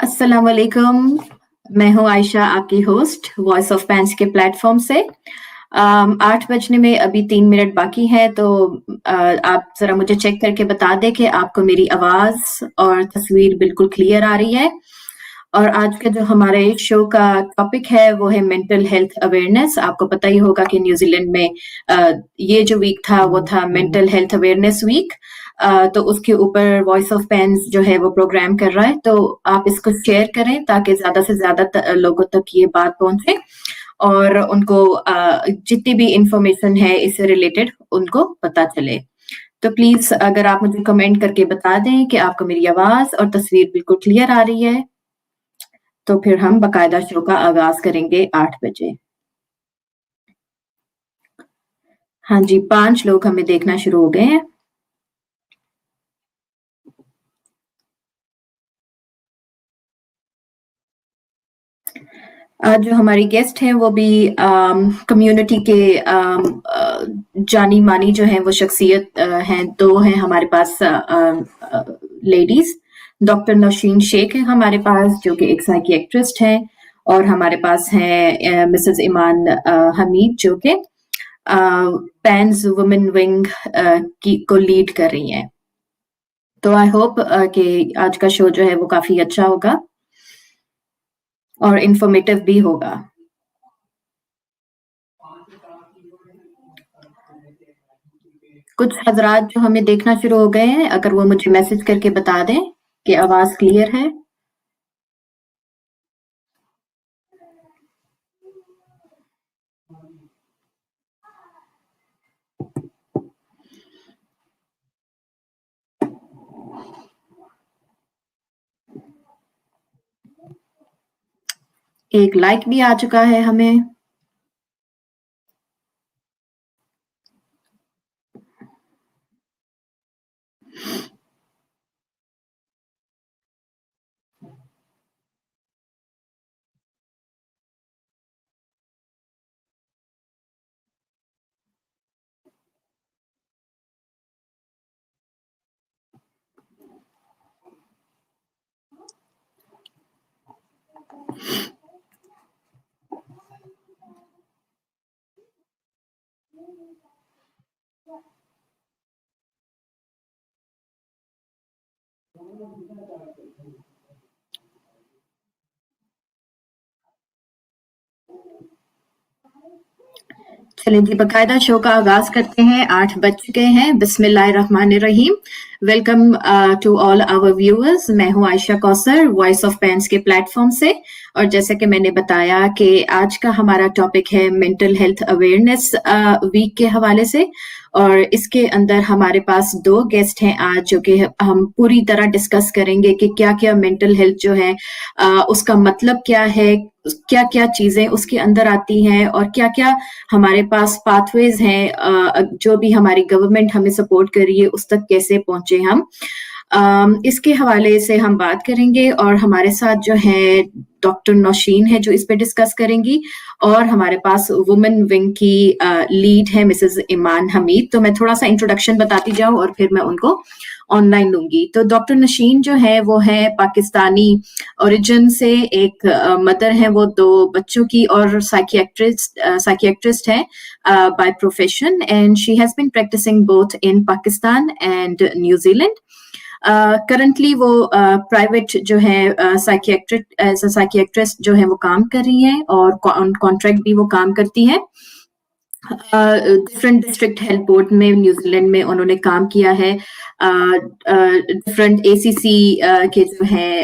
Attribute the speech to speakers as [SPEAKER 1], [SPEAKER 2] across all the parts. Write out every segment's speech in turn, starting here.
[SPEAKER 1] अस्सलाम वालेकुम। मैं हूँ आयशा, आपकी होस्ट वॉइस ऑफ पैंस के प्लेटफॉर्म से। 8 बजने में अभी 3 मिनट बाकी है, तो आप ज़रा मुझे चेक करके बता दें कि आपको मेरी आवाज़ और तस्वीर बिल्कुल क्लियर आ रही है। और आज का जो हमारे शो का टॉपिक है वो है मेंटल हेल्थ अवेयरनेस। आपको पता ही होगा कि न्यूजीलैंड में ये जो वीक था वो था मेंटल हेल्थ अवेयरनेस वीक। तो उसके ऊपर वॉइस ऑफ पेन्स जो है वो प्रोग्राम कर रहा है, तो आप इसको शेयर करें ताकि ज्यादा से ज्यादा लोगों तक ये बात पहुंचे और उनको जितनी भी इंफॉर्मेशन है इससे रिलेटेड उनको पता चले। तो प्लीज अगर आप मुझे कमेंट करके बता दें कि आपको मेरी आवाज और तस्वीर बिल्कुल क्लियर आ रही है, तो फिर हम बाकायदा शो का आगाज करेंगे 8 बजे। हाँ जी, 5 लोग हमें देखना शुरू हो गए हैं। आज जो हमारी गेस्ट हैं वो भी कम्युनिटी के जानी मानी जो हैं वो शख्सियत हैं। 2 हैं हमारे पास लेडीज। डॉक्टर नौशीन शेख है हमारे पास, जो कि एक साइकियाट्रिस्ट हैं, और हमारे पास हैं मिसेस ईमान हमीद, जो कि पैंस वुमेन विंग को लीड कर रही हैं। तो आई होप कि आज का शो जो है वो काफी अच्छा होगा और इंफॉर्मेटिव भी होगा। कुछ हजरात जो हमें देखना शुरू हो गए हैं, अगर वो मुझे मैसेज करके बता दें कि आवाज क्लियर है। एक लाइक भी आ चुका है हमें। चलिए जी, बाकायदा शो का आगाज करते हैं। 8 बज चुके हैं। बिस्मिल्लाहिर्रहमानिर्रहीम। Welcome to all our viewers. मैं हूं Ayesha Kausar, voice of PANS के प्लेटफॉर्म से। और जैसे कि मैंने बताया कि आज का हमारा टॉपिक है मेंटल हेल्थ अवेयरनेस वीक के हवाले से, और इसके अंदर हमारे पास 2 गेस्ट हैं आज, जो कि हम पूरी तरह डिस्कस करेंगे कि क्या क्या मेंटल हेल्थ जो है उसका मतलब क्या है, क्या क्या चीजें उसके अंदर आती हैं, और क्या क्या हमारे पास पाथवेज हैं जो भी हमारी गवर्नमेंट हमें सपोर्ट कर रही है उस तक कैसे पहुंचे हम। इसके हवाले से हम बात करेंगे, और हमारे साथ जो है डॉक्टर नौशीन है जो इस पे डिस्कस करेंगी, और हमारे पास वुमेन विंग की लीड है मिसेस ईमान हमीद। तो मैं थोड़ा सा इंट्रोडक्शन बताती जाऊं और फिर मैं उनको ऑनलाइन लूंगी। तो डॉक्टर नौशीन जो है वो है पाकिस्तानी ओरिजिन से, एक मदर है वो 2 बच्चों की, और साइकियाट्रिस्ट है by profession, and she has been practising both in Pakistan and New Zealand. Currently वो प्राइवेट जो है साइकियाट्रिस्ट जो है वो काम कर रही हैं, और कॉन्ट्रैक्ट भी वो काम करती हैं। डिफरेंट डिस्ट्रिक्ट हेल्थ बोर्ड में न्यूजीलैंड में उन्होंने काम किया है। डिफरेंट एसीसी के जो है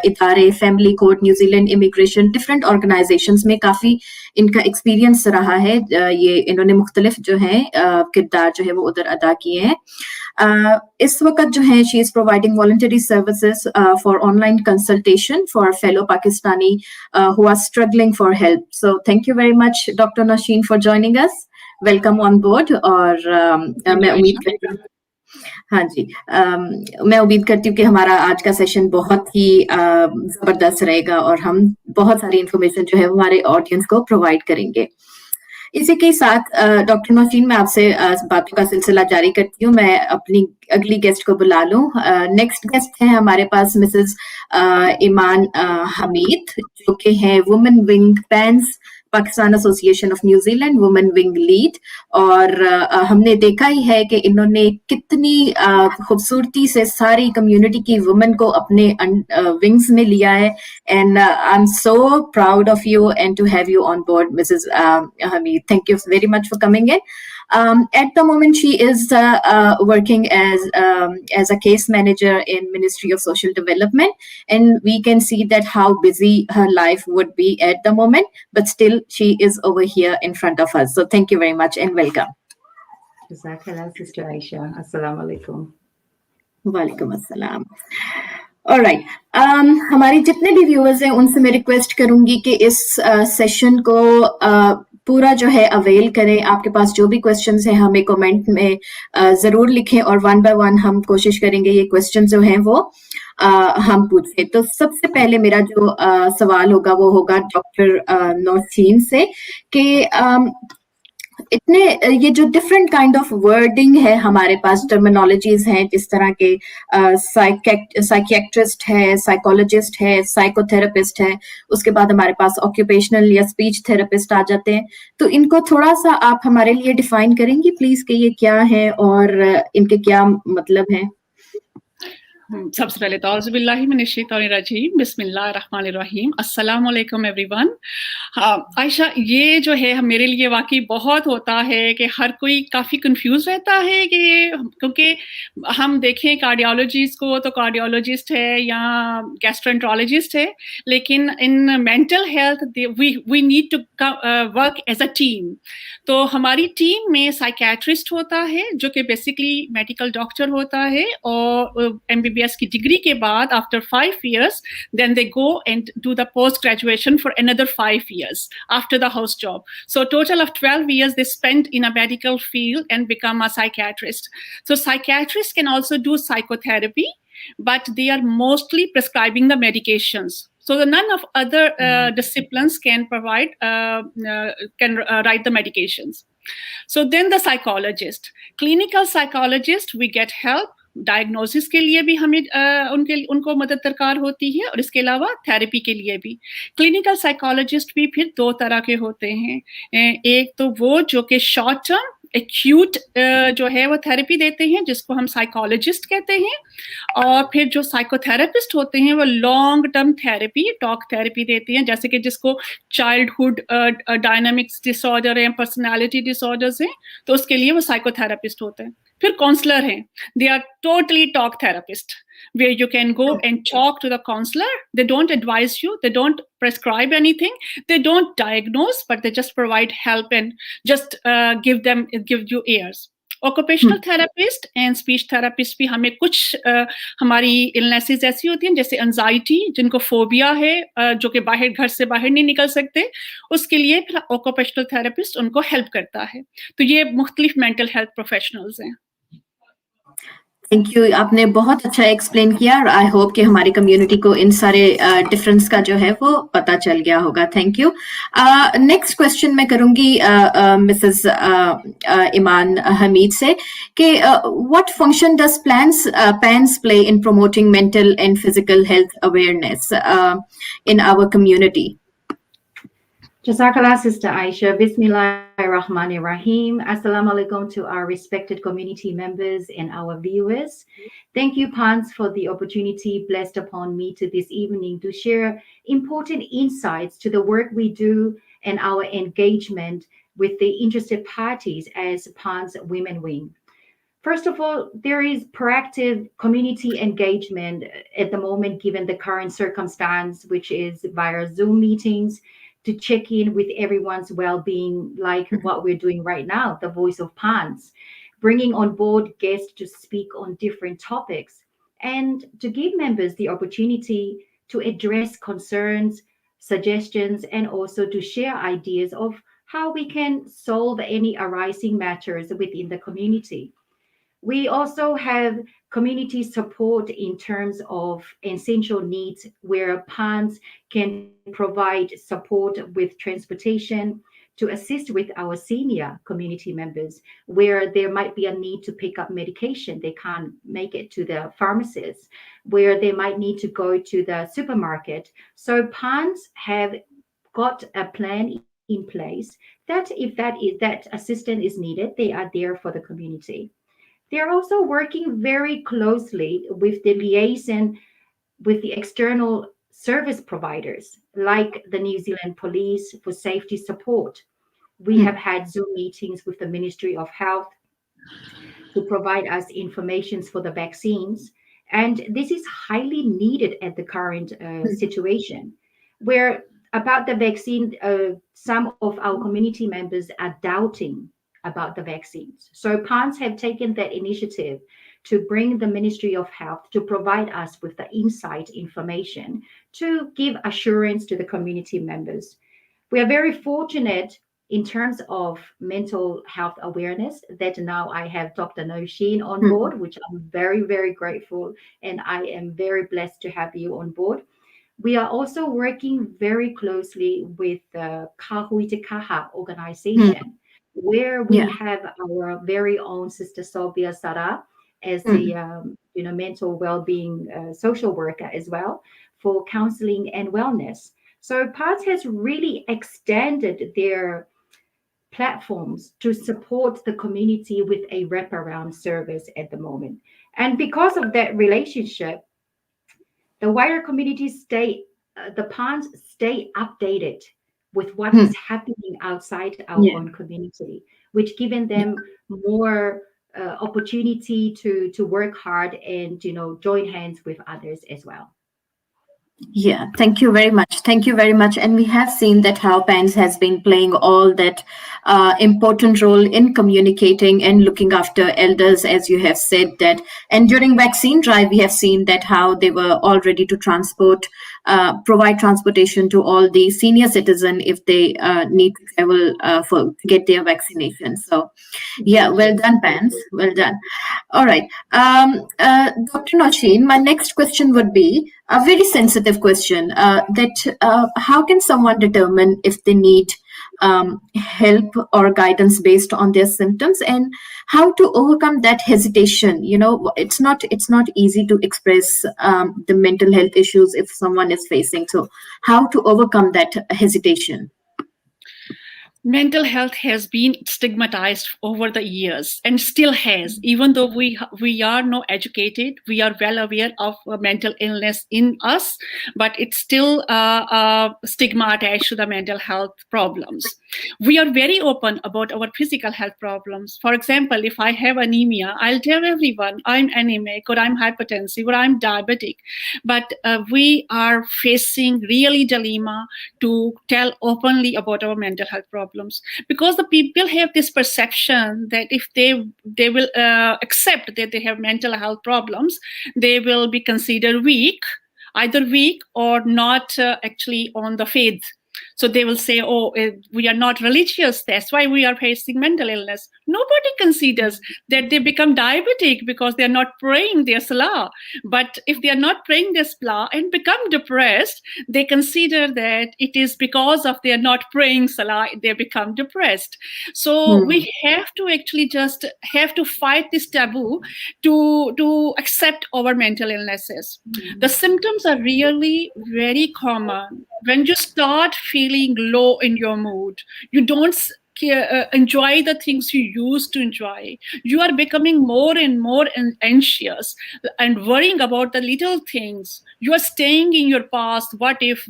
[SPEAKER 1] इदारे, family court, New Zealand immigration, different organisations में काफी इनका एक्सपीरियंस रहा है। ये इन्होंने मुख्तलिफ जो है किरदार जो है वो उधर अदा किए हैं। इस वक्त जो है she is providing voluntary services for online consultation for fellow Pakistani who are struggling for help. So thank you very much, Dr. Nosheen, for joining us. Welcome on board. और मैं उम्मीद करती हूँ, हाँ जी, मैं उम्मीद करती हूँ कि हमारा आज का सेशन बहुत ही जबरदस्त रहेगा, और हम बहुत सारी इंफॉर्मेशन जो है हमारे ऑडियंस को प्रोवाइड करेंगे। इसी के साथ डॉक्टर नौशीन, मैं आपसे बातों का सिलसिला जारी करती हूँ। मैं अपनी अगली गेस्ट को बुला लूँ। नेक्स्ट गेस्ट है हमारे पास मिसेस ईमान हमीद, जो कि हैं वुमेन विंग पैंस Pakistan association of New Zealand women wing lead. और हमने देखा ही है कि इन्होंने कितनी खूबसूरती से सारी कम्युनिटी की वुमेन को अपने विंग्स में लिया है। And I'm so proud of you and to have you on board, Mrs. Hamid. Thank you very much for coming in. At the moment, she is working as a case manager in Ministry of Social Development, and we can see that how busy her life would be at the moment. But still, she is over here in front of us. So thank you very much and welcome.
[SPEAKER 2] Jazakallah, Sister Ayesha. Assalamu alaikum.
[SPEAKER 1] वालेकुम अस्सलाम। Alright, हमारे जितने भी viewers हैं उनसे मैं request करूंगी कि इस सेशन को पूरा जो है अवेल करें। आपके पास जो भी क्वेश्चंस हैं हमें कमेंट में जरूर लिखें और वन बाय वन हम कोशिश करेंगे ये क्वेश्चन जो हैं वो हम पूछें। तो सबसे पहले मेरा जो सवाल होगा वो होगा डॉक्टर नौशीन से कि इतने ये जो डिफरेंट काइंड ऑफ वर्डिंग है हमारे पास, टर्मिनोलॉजीज हैं, जिस तरह के साइकियाट्रिस्ट है, साइकोलॉजिस्ट है, साइकोथेरेपिस्ट है, उसके बाद हमारे पास ऑक्यूपेशनल या स्पीच थेरेपिस्ट आ जाते हैं। तो इनको थोड़ा सा आप हमारे लिए डिफाइन करेंगी प्लीज कि ये क्या है और इनके क्या मतलब हैं?
[SPEAKER 3] सबसे पहले तो औज़ुबिल्लाहि मिनश शैतानिर रजीम, बिस्मिल्लाहिर रहमानिर रहीम, अस्सलाम वालेकुम एवरीवन। आयशा, ये जो है मेरे लिए वाकई बहुत होता है कि हर कोई काफ़ी कंफ्यूज रहता है कि क्योंकि हम देखें कार्डियोलॉजिस्ट को तो कार्डियोलॉजिस्ट है या गैस्ट्रोएंटरोलॉजिस्ट है, लेकिन in mental health we need to work as a team. तो हमारी टीम में साइकियाट्रिस्ट होता है जो कि बेसिकली मेडिकल डॉक्टर होता है, और MBBS की डिग्री के बाद after 5 years then they go and do the post graduation for another 5 years after the house job. So total of 12 years they spend in a medical field and become a psychiatrist. So psychiatrists can also do psychotherapy, but they are mostly prescribing the medications. So none of other disciplines can provide, write the medications. So then the psychologist, clinical psychologist, we get help. Diagnosis के लिए भी हमें उनको मदद दरकार होती है, और इसके अलावा थेरेपी के लिए भी। क्लिनिकल साइकोलॉजिस्ट भी फिर 2 तरह के होते हैं। एक तो वो जो कि शॉर्ट टर्म एक्यूट जो है वो थेरेपी देते हैं, जिसको हम साइकोलॉजिस्ट कहते हैं, और फिर जो साइकोथेरेपिस्ट होते हैं वो long term therapy, talk therapy देते हैं, जैसे कि जिसको चाइल्डहुड डायनामिक्स डिसऑर्डर है, पर्सनालिटी डिसऑर्डर्स हैं, तो उसके लिए वो साइकोथेरेपिस्ट होते हैं। फिर काउंसलर हैं, they are totally talk therapist, where you can go and talk to the counselor. They don't advise you, they don't prescribe anything, they don't diagnose, but they just provide help and just give you ears. Occupational therapist and speech therapist भी हमें कुछ हमारी illnesses ऐसी होती हैं जैसे anxiety, जिनको phobia है, जो कि घर से बाहर नहीं निकल सकते, उसके लिए फिर occupational therapist उनको हेल्प करता है। तो ये मुख्तलिफ मेंटल हेल्थ प्रोफेशनल्स हैं।
[SPEAKER 1] थैंक यू, आपने बहुत अच्छा एक्सप्लेन किया और आई होप कि हमारी कम्युनिटी को इन सारे डिफरेंस का जो है वो पता चल गया होगा। Thank you. नेक्स्ट क्वेश्चन मैं करूंगी मिसेस ईमान हमीद से कि what function does PANS play in promoting mental and physical health awareness in our community?
[SPEAKER 2] Jazakallah, Sister Ayesha. Bismillahirrahmanirrahim. Assalamu alaikum to our respected community members and our viewers. Thank you, PANS, for the opportunity blessed upon me to this evening to share important insights to the work we do and our engagement with the interested parties as PANS Women Wing. First of all, there is proactive community engagement at the moment, given the current circumstance, which is via Zoom meetings, to check in with everyone's well-being, like what we're doing right now, the Voice of PANS, bringing on board guests to speak on different topics, and to give members the opportunity to address concerns, suggestions, and also to share ideas of how we can solve any arising matters within the community. We also have community support in terms of essential needs, where PANS can provide support with transportation, to assist with our senior community members where there might be a need to pick up medication. They can't make it to the pharmacist, where they might need to go to the supermarket. So PANS have got a plan in place that if that assistance is needed, they are there for the community. They're also working very closely with the liaison with the external service providers like the New Zealand Police for safety support. We have had Zoom meetings with the Ministry of Health to provide us information for the vaccines. And this is highly needed at the current situation, where about the vaccine, some of our community members are doubting about the vaccines. So PANS have taken that initiative to bring the Ministry of Health to provide us with the insight information to give assurance to the community members. We are very fortunate in terms of mental health awareness that now I have Dr. Nosheen on board, which I'm very, very grateful, and I am very blessed to have you on board. We are also working very closely with the Kahui Te Kaha organization, where we have our very own Sister Sylvia Sara as the mental well-being social worker as well for counseling and wellness. So PANS has really extended their platforms to support the community with a wraparound service at the moment. And because of that relationship, the wider community the PANS stay updated with what is happening outside our own community, which given them more opportunity to work hard and join hands with others as well.
[SPEAKER 1] Yeah, thank you very much. Thank you very much. And we have seen that how PANS has been playing all that important role in communicating and looking after elders, as you have said that. And during vaccine drive, we have seen that how they were all ready to provide transportation to all the senior citizens if they need to travel to get their vaccination. So, yeah, well done, PANS. Well done. All right. Dr. Nosheen, my next question would be a very sensitive question that how can someone determine if they need help or guidance based on their symptoms, and how to overcome that hesitation? It's not easy to express the mental health issues if someone is facing. So how to overcome that hesitation?
[SPEAKER 3] Mental health has been stigmatized over the years and still has, even though we are not educated, we are well aware of mental illness in us, but it's still stigma attached to the mental health problems. We are very open about our physical health problems. For example, if I have anemia, I'll tell everyone I'm anemic or I'm hypertensive or I'm diabetic, but we are facing really dilemma to tell openly about our mental health problems. Because the people have this perception that if they will accept that they have mental health problems, they will be considered weak, either weak or not actually on the faith. So they will say, oh, we are not religious, that's why we are facing mental illness. Nobody considers that they become diabetic because they are not praying their salah. But if they are not praying their salah and become depressed, they consider that it is because of they are not praying salah, they become depressed. So we have to actually just have to fight this taboo to accept our mental illnesses. The symptoms are really very common. When you start feeling low in your mood, you don't enjoy the things you used to enjoy. You are becoming more and more anxious and worrying about the little things. You are staying in your past, what if,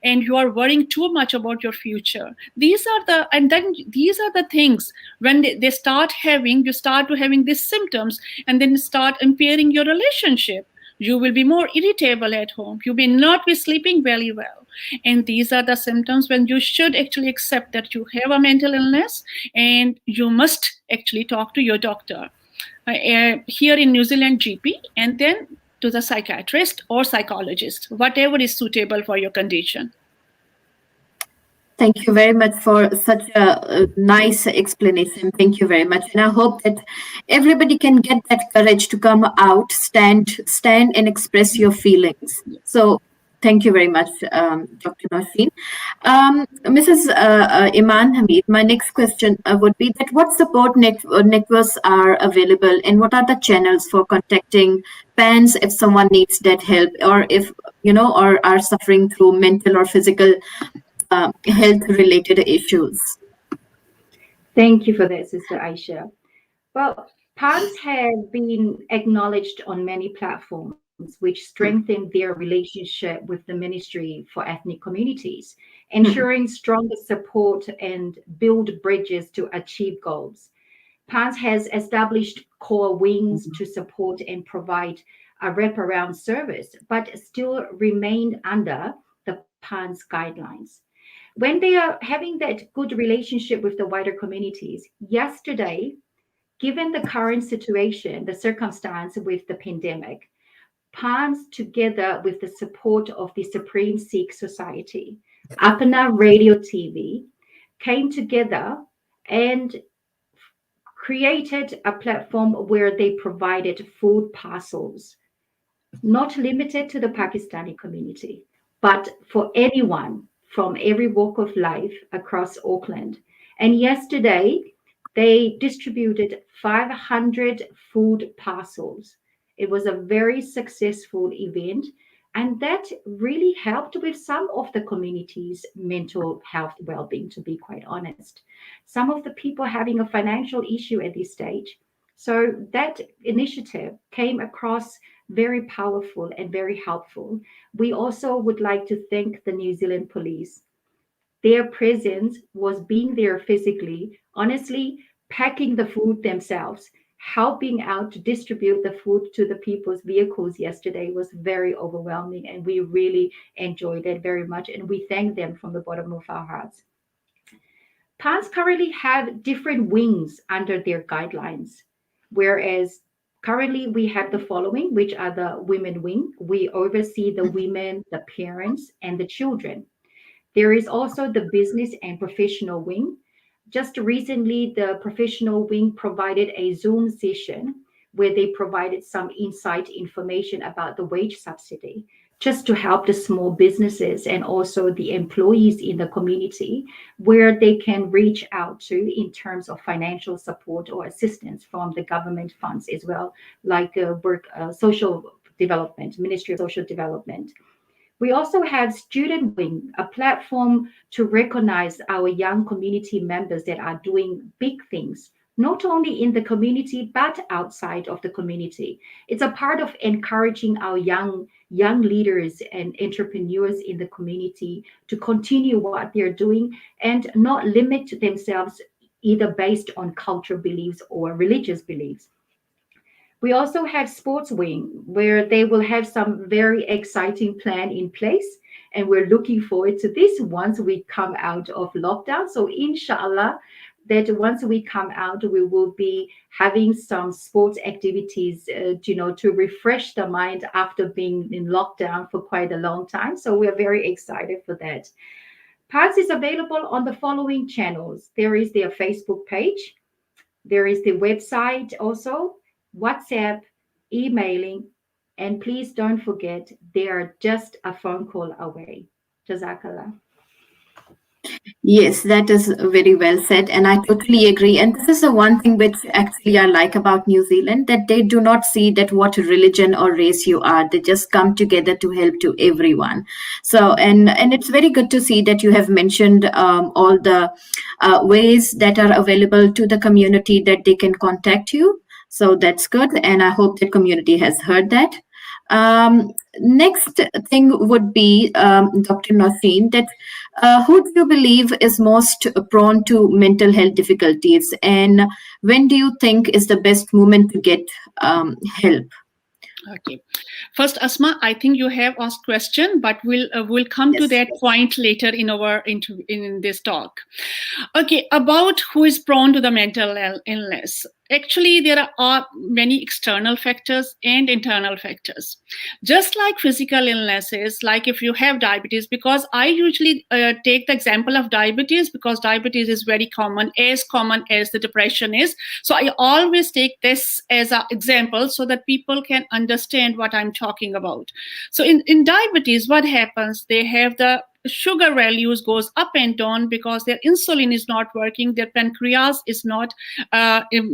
[SPEAKER 3] and you are worrying too much about your future. These are the things when you start to having these symptoms, and then start impairing your relationship. You will be more irritable at home. You may not be sleeping very well. And these are the symptoms when you should actually accept that you have a mental illness and you must actually talk to your doctor. Here in New Zealand, GP, and then to the psychiatrist or psychologist, whatever is suitable for your condition.
[SPEAKER 1] Thank you very much for such a nice explanation. Thank you very much. And I hope that everybody can get that courage to come out, stand and express your feelings. So Thank you very much, Dr. Nosheen. Mrs. Eimaan Hamid, my next question would be that what support networks are available and what are the channels for contacting PANS if someone needs that help, or if, or are suffering through mental or physical health-related issues?
[SPEAKER 2] Thank you for that, Sister Ayesha. Well, PANS have been acknowledged on many platforms, which strengthen their relationship with the Ministry for Ethnic Communities, ensuring stronger support and build bridges to achieve goals. PANS has established core wings to support and provide a wraparound service, but still remained under the PANS guidelines. When they are having that good relationship with the wider communities, yesterday, given the current situation, the circumstance with the pandemic, PANS, together with the support of the Supreme Sikh Society, Apna Radio TV, came together and created a platform where they provided food parcels, not limited to the Pakistani community, but for anyone from every walk of life across Auckland. And yesterday, they distributed 500 food parcels. It was a very successful event, and that really helped with some of the community's mental health well-being, to be quite honest. Some of the people having a financial issue at this stage. So that initiative came across very powerful and very helpful. We also would like to thank the New Zealand Police. Their presence was being there physically, honestly, packing the food themselves, helping out to distribute the food to the people's vehicles yesterday was very overwhelming, and we really enjoyed it very much, and we thank them from the bottom of our hearts. PANS currently have different wings under their guidelines, whereas currently we have the following, which are the women wing. We oversee the women, the parents, and the children. There is also the business and professional wing. Just recently, the professional wing provided a Zoom session where they provided some insight information about the wage subsidy, just to help the small businesses and also the employees in the community, where they can reach out to in terms of financial support or assistance from the government funds as well, like social development, Ministry of Social Development. We also have Student Wing, a platform to recognize our young community members that are doing big things, not only in the community, but outside of the community. It's a part of encouraging our young leaders and entrepreneurs in the community to continue what they're doing and not limit themselves either based on cultural beliefs or religious beliefs. We also have Sports Wing, where they will have some very exciting plan in place. And we're looking forward to this once we come out of lockdown. So inshallah, that once we come out, we will be having some sports activities, to refresh the mind after being in lockdown for quite a long time. So we're very excited for that. PANS is available on the following channels. There is their Facebook page. There is the website also, WhatsApp, emailing, and please don't forget, they are just a phone call away. Jazakallah.
[SPEAKER 1] Yes, that is very well said, and I totally agree. And this is the one thing which actually I like about New Zealand, that they do not see that what religion or race you are. They just come together to help to everyone. So, and it's very good to see that you have mentioned all the ways that are available to the community that they can contact you. So that's good, and I hope the community has heard that. Next thing would be, Dr. Nosheen, that who do you believe is most prone to mental health difficulties, and when do you think is the best moment to get help?
[SPEAKER 3] Okay. First, Asma, I think you have asked question, but we'll come to that point later in this talk. Okay, about who is prone to the mental illness. actually there are many external factors and internal factors. Just like physical illnesses, like if you have diabetes, because I usually take the example of diabetes because diabetes is very common as the depression is. So I always take this as an example so that people can understand what I'm talking about. So in diabetes, what happens? They have the sugar values goes up and down because their insulin is not working, their pancreas is not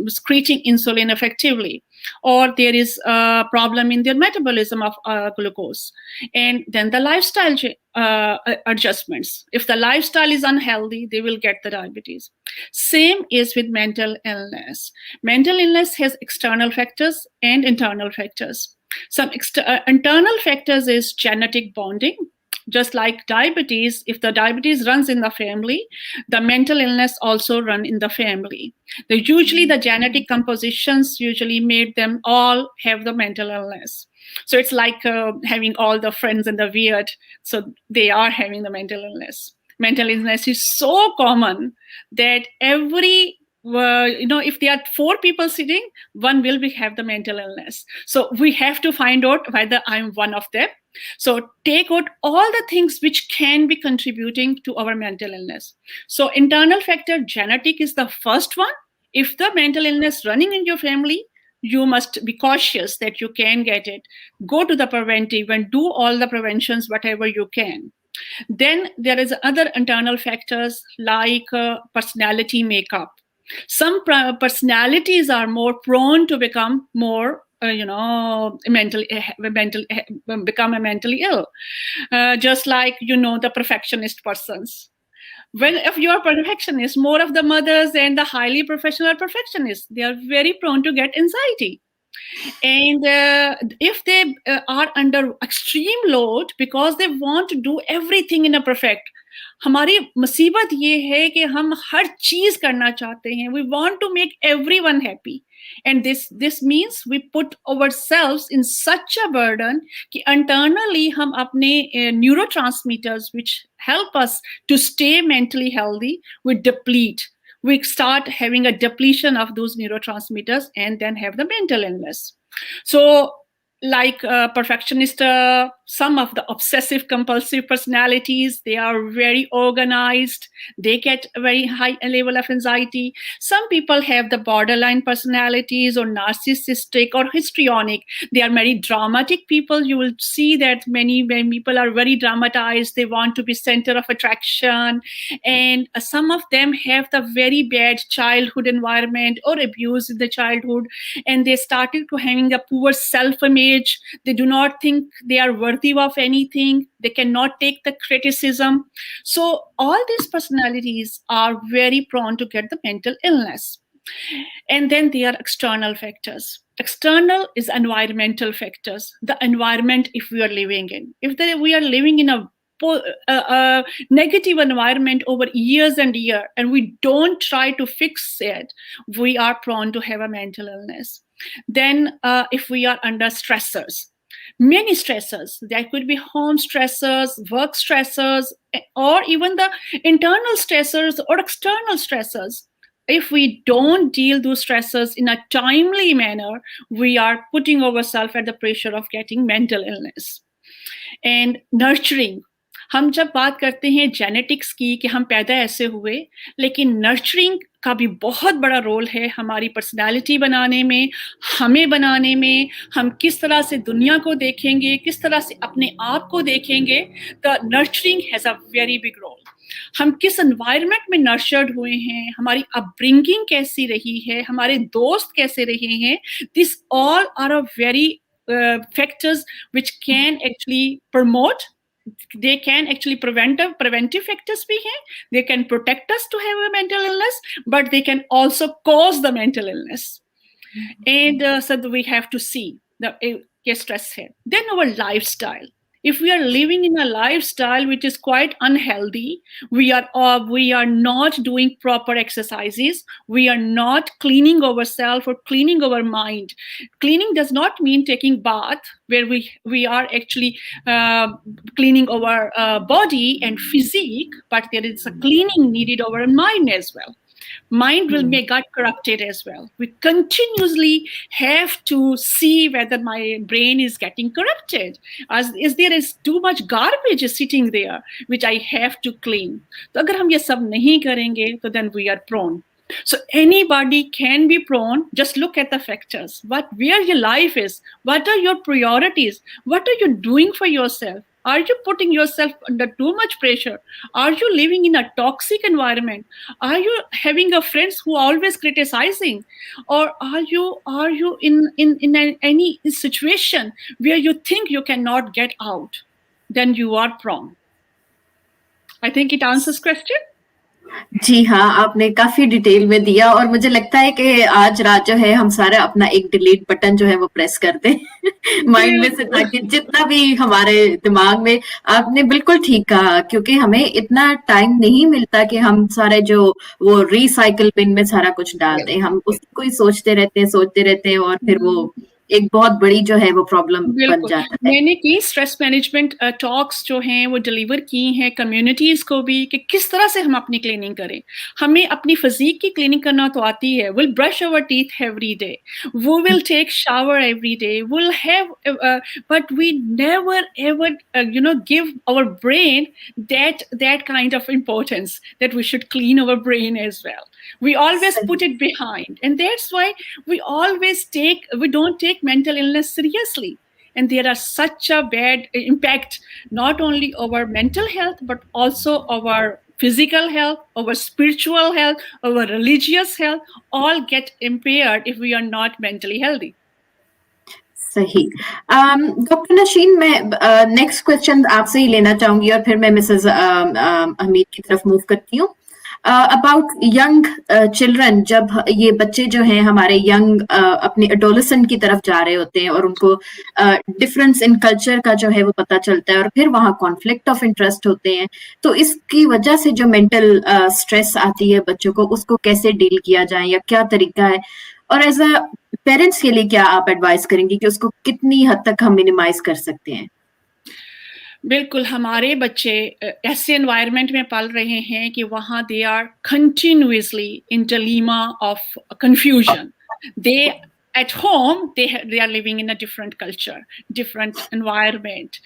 [SPEAKER 3] secreting insulin effectively, or there is a problem in their metabolism of glucose. And then the lifestyle adjustments. If the lifestyle is unhealthy, they will get the diabetes. Same is with mental illness. Mental illness has external factors and internal factors. Some internal factors is genetic bonding. Just like diabetes, if the diabetes runs in the family, the mental illness also run in the family. Usually the genetic compositions usually made them all have the mental illness. So it's like having all the friends in the weird, so they are having the mental illness. Mental illness is so common that every if there are 4 people sitting, one will have the mental illness. So we have to find out whether I'm one of them. So take out all the things which can be contributing to our mental illness. So internal factor, genetic is the first one. If the mental illness running in your family, you must be cautious that you can get it. Go to the preventive and do all the preventions, whatever you can. Then there is other internal factors like personality makeup. Some personalities are more prone to become more, mentally ill. Just like, the perfectionist persons. If you are perfectionist, more of the mothers and the highly professional perfectionists, they are very prone to get anxiety. And if they are under extreme load because they want to do everything in a perfect, हमारी मुसीबत ये है कि हम हर चीज करना चाहते हैं. We want to make everyone happy, and this means we put ourselves in such a burden कि internally हम अपने neurotransmitters which help us to stay mentally healthy, we deplete. We start having a depletion of those neurotransmitters and then have the mental illness. So like perfectionist, some of the obsessive compulsive personalities, they are very organized, they get a very high level of anxiety. Some people have the borderline personalities or narcissistic or histrionic. They are very dramatic people. You will see that many people are very dramatized. They want to be center of attraction, and some of them have the very bad childhood environment or abuse in the childhood, and they started to having a poor self-image. They do not think they are worthy of anything. They cannot take the criticism. So all these personalities are very prone to get the mental illness. And then there are external factors. External is environmental factors. The environment if we are living in. If we are living in a negative environment over years and years, and we don't try to fix it, we are prone to have a mental illness. Then if we are under stressors, many stressors, there could be home stressors, work stressors, or even the internal stressors or external stressors. If we don't deal those stressors in a timely manner, we are putting ourselves at the pressure of getting mental illness. And nurturing, हम जब बात करते हैं genetics की कि हम पैदा ऐसे हुए, लेकिन नर्चरिंग का भी बहुत बड़ा रोल है हमारी पर्सनालिटी बनाने में, हमें बनाने में, हम किस तरह से दुनिया को देखेंगे, किस तरह से अपने आप को देखेंगे. The nurturing has a very big role. हम किस एनवायरनमेंट में नर्चर्ड हुए हैं, हमारी अपब्रिंगिंग कैसी रही है, हमारे दोस्त कैसे रहे हैं, this all are a very factors which can actually promote. They can actually preventive factors be here. They can protect us to have a mental illness, but they can also cause the mental illness. And so we have to see the stress here. Then our lifestyle. If we are living in a lifestyle which is quite unhealthy, we are not doing proper exercises, we are not cleaning ourselves or cleaning our mind. Cleaning does not mean taking bath, where we are actually cleaning our body and physique, but there is a cleaning needed over our mind as well. Mind will may get corrupted as well. We continuously have to see whether my brain is getting corrupted. As is there is too much garbage is sitting there, which I have to clean. तो अगर हम ये सब नहीं करेंगे, तो then we are prone. So anybody can be prone. Just look at the factors. Where your life is. What are your priorities? What are you doing for yourself? Are you putting yourself under too much pressure? Are you living in a toxic environment? Are you having a friends who are always criticizing? Or are you in any situation where you think you cannot get out? Then you are prone. I think it answers question.
[SPEAKER 1] जी हाँ, आपने काफी detail में दिया और मुझे लगता है कि आज रात जो है हम सारे अपना एक डिलीट बटन जो है वो प्रेस कर दें माइंड में से, ताकि जितना भी हमारे दिमाग में, आपने बिल्कुल ठीक कहा, क्योंकि हमें इतना टाइम नहीं मिलता कि हम सारे जो वो रिसाइकल बिन में सारा कुछ डाल दें। हम उसको ही सोचते रहते हैं और फिर वो एक बहुत बड़ी जो है वो प्रॉब्लम बन जाता है।
[SPEAKER 3] मैंने की स्ट्रेस मैनेजमेंट टॉक्स जो हैं वो डिलीवर की हैं कम्युनिटीज को भी कि किस तरह से हम अपनी क्लीनिंग करें। हमें अपनी फिजिक की क्लीनिंग करना तो आती है, will brush our teeth every day, वो will take shower every day, will have, but we never ever give our brain that kind of importance that we should clean our brain as well. We always put it behind, and that's why we don't take mental illness seriously. And there are such a bad impact, not only our mental health, but also our physical health, our spiritual health, our religious health, all get impaired if we are not mentally healthy.
[SPEAKER 1] सही। Doctor नशीन, मैं next question आपसे ही लेना चाहूंगी और फिर मैं Mrs Hamid की तरफ मूव करती हूँ। अबाउट यंग चिल्ड्रन, जब ये बच्चे जो हैं हमारे यंग अपने एडोलेसेंट की तरफ जा रहे होते हैं और उनको डिफरेंस इन कल्चर का जो है वो पता चलता है और फिर वहाँ कॉन्फ्लिक्ट ऑफ इंटरेस्ट होते हैं, तो इसकी वजह से जो मेंटल स्ट्रेस आती है बच्चों को, उसको कैसे डील किया जाए या क्या तरीका है, और एज अ पेरेंट्स के लिए क्या आप एडवाइस करेंगे कि उसको कितनी हद तक हम मिनिमाइज कर सकते हैं?
[SPEAKER 3] बिल्कुल, हमारे बच्चे ऐसे एनवायरनमेंट में पल रहे हैं कि वहाँ they are continuously in dilemma of confusion. They at home they are living in a different culture, different environment,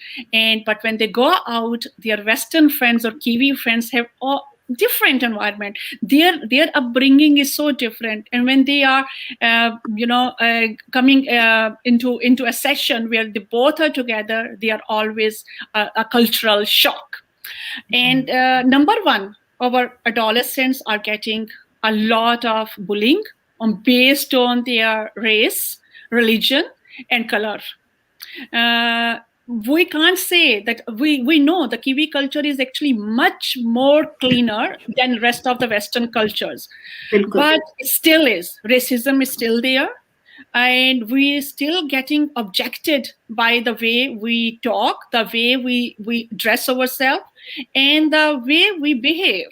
[SPEAKER 3] but when they go out, their Western friends or Kiwi friends have all different environment. Their upbringing is so different, and when they are coming into a session where they both are together, they are always a cultural shock. And number one, our adolescents are getting a lot of bullying based on their race, religion, and color. We can't say that we know the Kiwi culture is actually much more cleaner than rest of the Western cultures. But it still is. Racism is still there. And we're still getting objected by the way we talk, the way we dress ourselves, and the way we behave.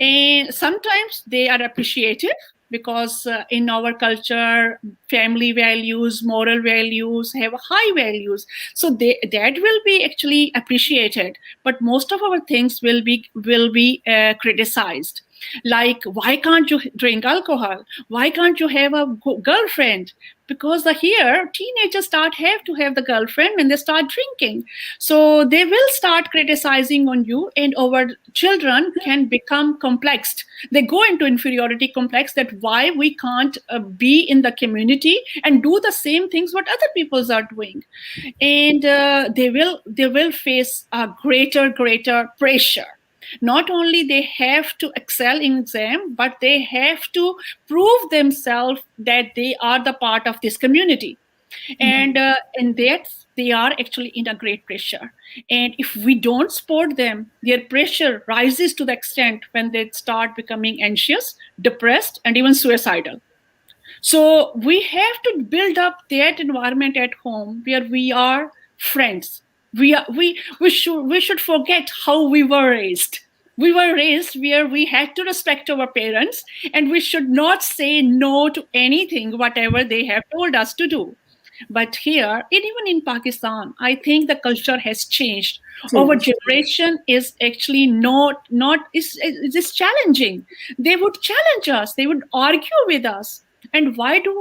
[SPEAKER 3] And sometimes they are appreciated, because in our culture, family values, moral values have high values. So that will be actually appreciated. But most of our things will be criticized. Like, why can't you drink alcohol? Why can't you have a girlfriend? Because here, teenagers have to have the girlfriend when they start drinking. So they will start criticizing on you, and our children can become complexed. They go into inferiority complex, that why we can't be in the community and do the same things what other peoples are doing. And they will face a greater pressure. Not only they have to excel in exam, but they have to prove themselves that they are the part of this community. And that they are actually in a great pressure. And if we don't support them, their pressure rises to the extent when they start becoming anxious, depressed, and even suicidal. So we have to build up that environment at home where we are friends. We should forget how we were raised. We were raised where we had to respect our parents, and we should not say no to anything, whatever they have told us to do. But here, and even in Pakistan, I think the culture has changed. Our generation is actually not is challenging. They would challenge us. They would argue with us. And why do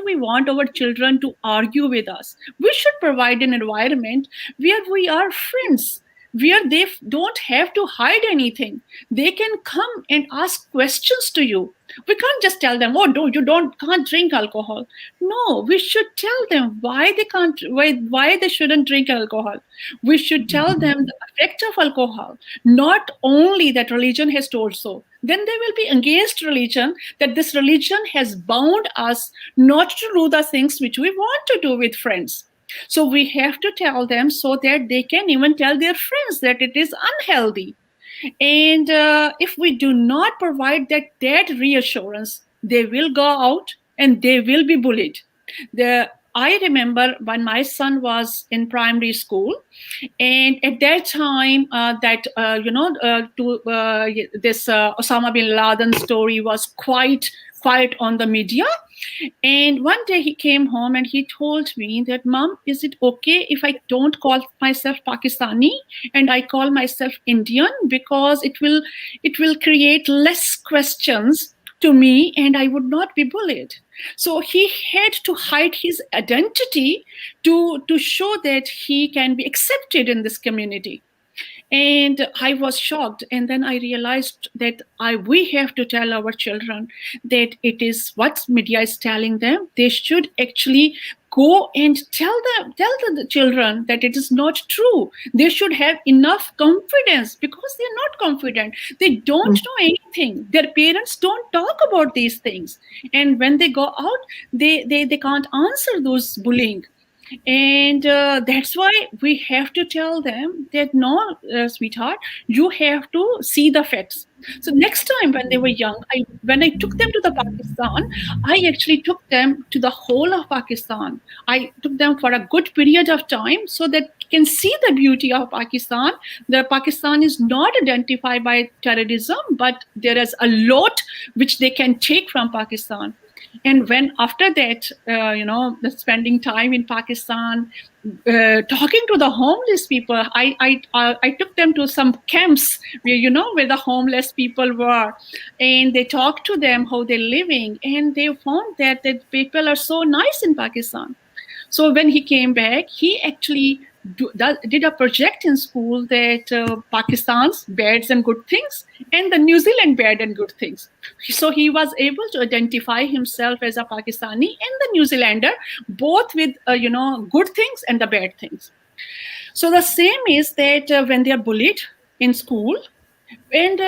[SPEAKER 3] we want our children to argue with us? We should provide an environment where we are friends, where they don't have to hide anything. They can come and ask questions to you. We can't just tell them, oh, no, can't drink alcohol. No, we should tell them why they shouldn't drink alcohol. We should tell them the effect of alcohol, not only that religion has told so. Then they will be against religion, that this religion has bound us not to do the things which we want to do with friends. So we have to tell them so that they can even tell their friends that it is unhealthy. And if we do not provide that reassurance, they will go out and they will be bullied. I remember when my son was in primary school, and at that time, this Osama bin Laden story was quite on the media. And one day he came home and he told me that, Mom, is it okay if I don't call myself Pakistani and I call myself Indian, because it will create less questions to me and I would not be bullied. So he had to hide his identity to show that he can be accepted in this community. And I was shocked. And then I realized that we have to tell our children that it is what media is telling them. They should actually go and tell the children that it is not true. They should have enough confidence, because they're not confident. They don't know anything. Their parents don't talk about these things. And when they go out, they can't answer those bullying. And that's why we have to tell them that, no, sweetheart, you have to see the facts. So next time when they were young, when I took them to the Pakistan, I actually took them to the whole of Pakistan. I took them for a good period of time so that you can see the beauty of Pakistan. The Pakistan is not identified by terrorism, but there is a lot which they can take from Pakistan. And when after that, spending time in Pakistan, talking to the homeless people, I took them to some camps where the homeless people were, and they talked to them how they're living, and they found that people are so nice in Pakistan. So when he came back, he actually did a project in school that Pakistan's bads and good things and the New Zealand bad and good things. So he was able to identify himself as a Pakistani and the New Zealander, both with good things and the bad things. So the same is that when they are bullied in school, and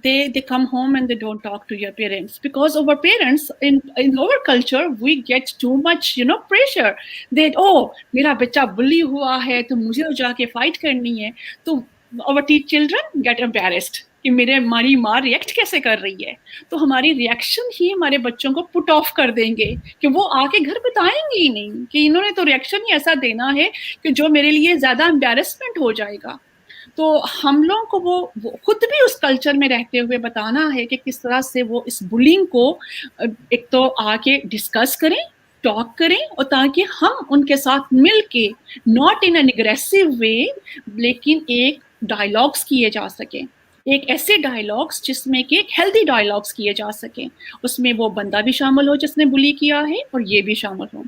[SPEAKER 3] they come home and they don't talk to your parents, because our parents in our culture, we get too much pressure that, oh, mera bacha bully hua hai to mujhe jaake fight karni hai. So our children get embarrassed कि मेरे हमारी माँ react कैसे कर रही है. तो हमारी रिएक्शन ही हमारे बच्चों को पुट ऑफ कर देंगे कि वो आके घर बताएंगे ही नहीं, कि इन्होंने तो रिएक्शन ही ऐसा देना है कि जो मेरे लिए ज्यादा एम्बैरेसमेंट हो जाएगा. तो हम लोगों को वो खुद भी उस कल्चर में रहते हुए बताना है कि किस तरह से वो इस बुलिंग को एक तो आके डिस्कस करें, टॉक करें, और ताकि हम उनके साथ मिलके नॉट इन एन एग्रेसिव वे, लेकिन एक डायलॉग्स किए जा सके, एक ऐसे डायलॉग्स जिसमें कि एक हेल्दी डायलॉग्स किए जा सकें. उसमें वो बंदा भी शामिल हो जिसने बुली किया है और ये भी शामिल हो.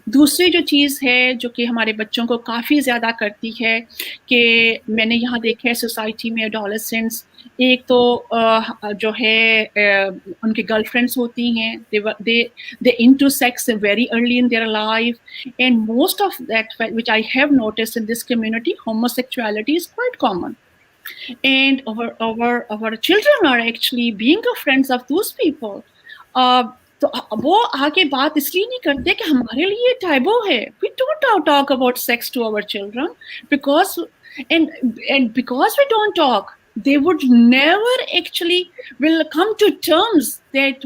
[SPEAKER 3] दूसरी जो चीज़ है जो कि हमारे बच्चों को काफ़ी ज़्यादा करती है, कि मैंने यहाँ देखा है सोसाइटी में एडोलेसेंट्स, एक तो जो है उनके गर्लफ्रेंड्स होती हैं, they into sex very early in their life, and most of that which I have noticed in this community, homosexuality is quite common. And our children are actually being friends of those people. तो वो आगे बात इसलिए नहीं करते कि हमारे लिए टैबू है. We don't talk about sex to our children because we don't talk, they would never actually will come to terms that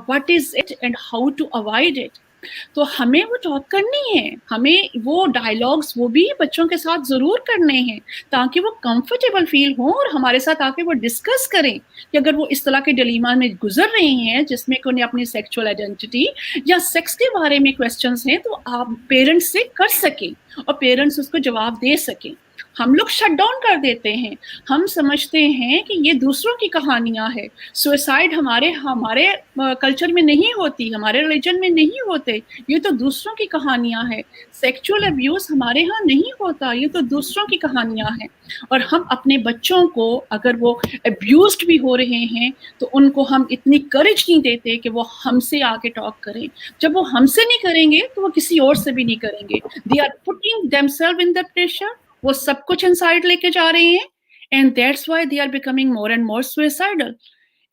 [SPEAKER 3] what is it and how to avoid it. तो हमें वो टॉक करनी है, हमें वो dialogues वो भी बच्चों के साथ ज़रूर करने हैं ताकि वो कंफर्टेबल फील हों और हमारे साथ आके वो डिस्कस करें कि अगर वो इस तरह के डिलीमा में गुजर रहे हैं जिसमें कि उन्हें अपनी सेक्सुअल आइडेंटिटी या सेक्स के बारे में क्वेश्चंस हैं तो आप पेरेंट्स से कर सकें और पेरेंट्स उसको जवाब दे सकें। हम लोग शट डाउन कर देते हैं, हम समझते हैं कि ये दूसरों की कहानियां है, सुसाइड हमारे हमारे कल्चर में नहीं होती, हमारे रिलीजन में नहीं होते, ये तो दूसरों की कहानियां हैं, सेक्सुअल अब्यूज हमारे यहाँ नहीं होता, ये तो दूसरों की कहानियां हैं। और हम अपने बच्चों को अगर वो अब्यूज्ड भी हो रहे हैं तो उनको हम इतनी करेज नहीं देते कि वो हमसे आके टॉक करें। जब वो हमसे नहीं करेंगे तो वो किसी और से भी नहीं करेंगे। They are putting themselves in the pressure, वो सब कुछ इनसाइड लेके जा रहे हैं, and that's why they are becoming more and more suicidal,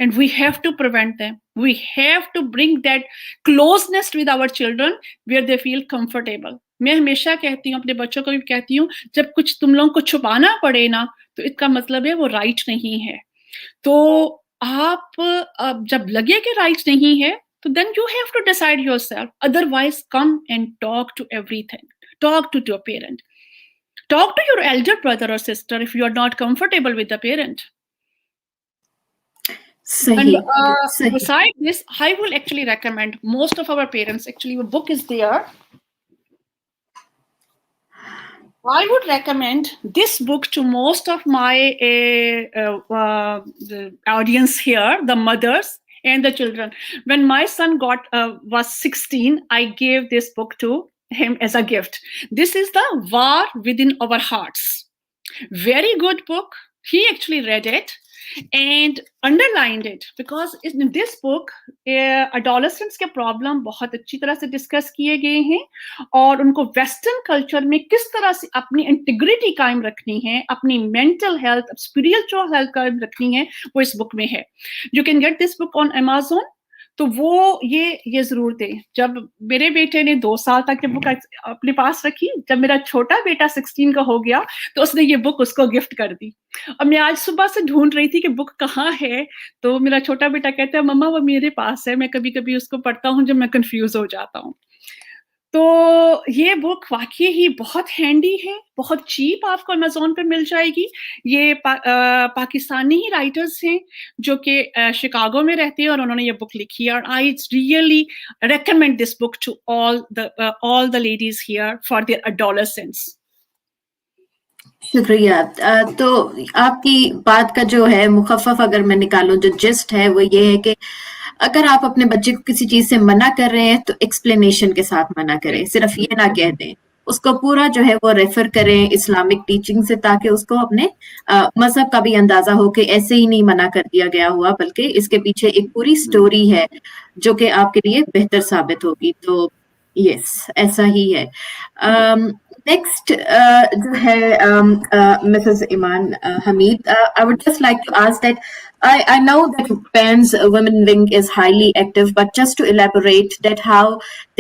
[SPEAKER 3] and we have to prevent them. We have to bring that closeness with our children where they feel comfortable. मैं हमेशा कहती हूँ, अपने बच्चों को भी कहती हूँ, जब कुछ तुम लोगों को छुपाना पड़े ना तो इसका मतलब है वो राइट नहीं है। तो आप जब लगे कि राइट नहीं है तो then you have to decide yourself, otherwise come and talk to everything, talk to your parent. Talk to your elder brother or sister if you are not comfortable with the parent.
[SPEAKER 1] सही
[SPEAKER 3] And besides this, I will actually recommend most of our parents, actually a book is there. I would recommend this book to most of my the audience here, the mothers and the children. When my son was 16, I gave this book to him as a gift. This is The War Within Our Hearts. Very good book. He actually read it and underlined it because in this book adolescents के problem बहुत अच्छी तरह से discuss किए गए हैं और उनको वेस्टर्न कल्चर में किस तरह से अपनी इंटीग्रिटी कायम रखनी है, अपनी मेंटल हेल्थ, स्पिरिचुअल हेल्थ कायम रखनी है, वो इस बुक में है। You can get this book on Amazon. तो वो ये जरूर दे। जब मेरे बेटे ने 2 साल तक ये बुक अपने पास रखी, जब मेरा छोटा बेटा 16 का हो गया तो उसने ये बुक उसको गिफ्ट कर दी। और मैं आज सुबह से ढूंढ रही थी कि बुक कहाँ है, तो मेरा छोटा बेटा कहता है मम्मा वो मेरे पास है, मैं कभी कभी उसको पढ़ता हूँ जब मैं कंफ्यूज हो जाता हूँ। तो ये बुक वाकई ही बहुत हैंडी है, बहुत चीप आपको अमेज़न पे मिल जाएगी। ये पाकिस्तानी ही राइटर्स हैं जो कि शिकागो में रहते हैं और उन्होंने ये बुक लिखी है। और I really recommend this book to all the ladies here for their adolescence.
[SPEAKER 1] शुक्रिया। तो आपकी बात का जो है मुखफ़फ़ अगर मैं निकालूं, जो जिस्ट है वो ये है कि अगर आप अपने बच्चे को किसी चीज से मना कर रहे हैं तो एक्सप्लेनेशन के साथ मना करें, सिर्फ ये ना कह दें, उसको पूरा जो है वो रेफर करें इस्लामिक टीचिंग से ताकि उसको अपने मजहब का भी अंदाजा हो कि ऐसे ही नहीं मना कर दिया गया हुआ बल्कि इसके पीछे एक पूरी स्टोरी है जो कि आपके लिए बेहतर साबित होगी। तो यस, ऐसा ही है। नेक्स्ट जो है Mrs Iman Hamid, I would just like to ask that I know that PAN's Women Wing is highly active, but just to elaborate that how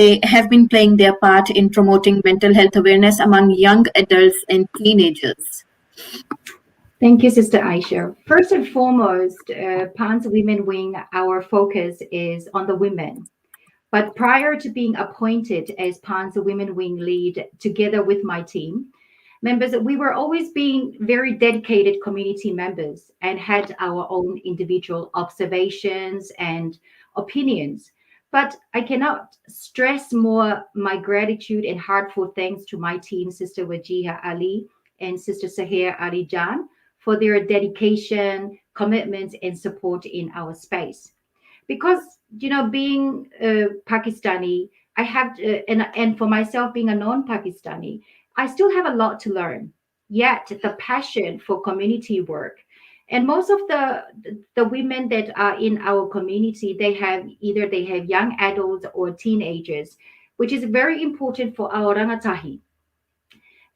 [SPEAKER 1] they have been playing their part in promoting mental health awareness among young adults and teenagers.
[SPEAKER 2] Thank you, Sister Ayesha. First and foremost, PAN's Women Wing, our focus is on the women. But prior to being appointed as PAN's Women Wing lead, together with my team, members, we were always being very dedicated community members and had our own individual observations and opinions. But I cannot stress more my gratitude and heartfelt thanks to my team, Sister Wajiha Ali and Sister Sahir Ali Jan, for their dedication, commitment, and support in our space. Because, being Pakistani, I have, and for myself being a non-Pakistani, I still have a lot to learn, yet the passion for community work. And most of the women that are in our community, they have young adults or teenagers, which is very important for our Rangatahi.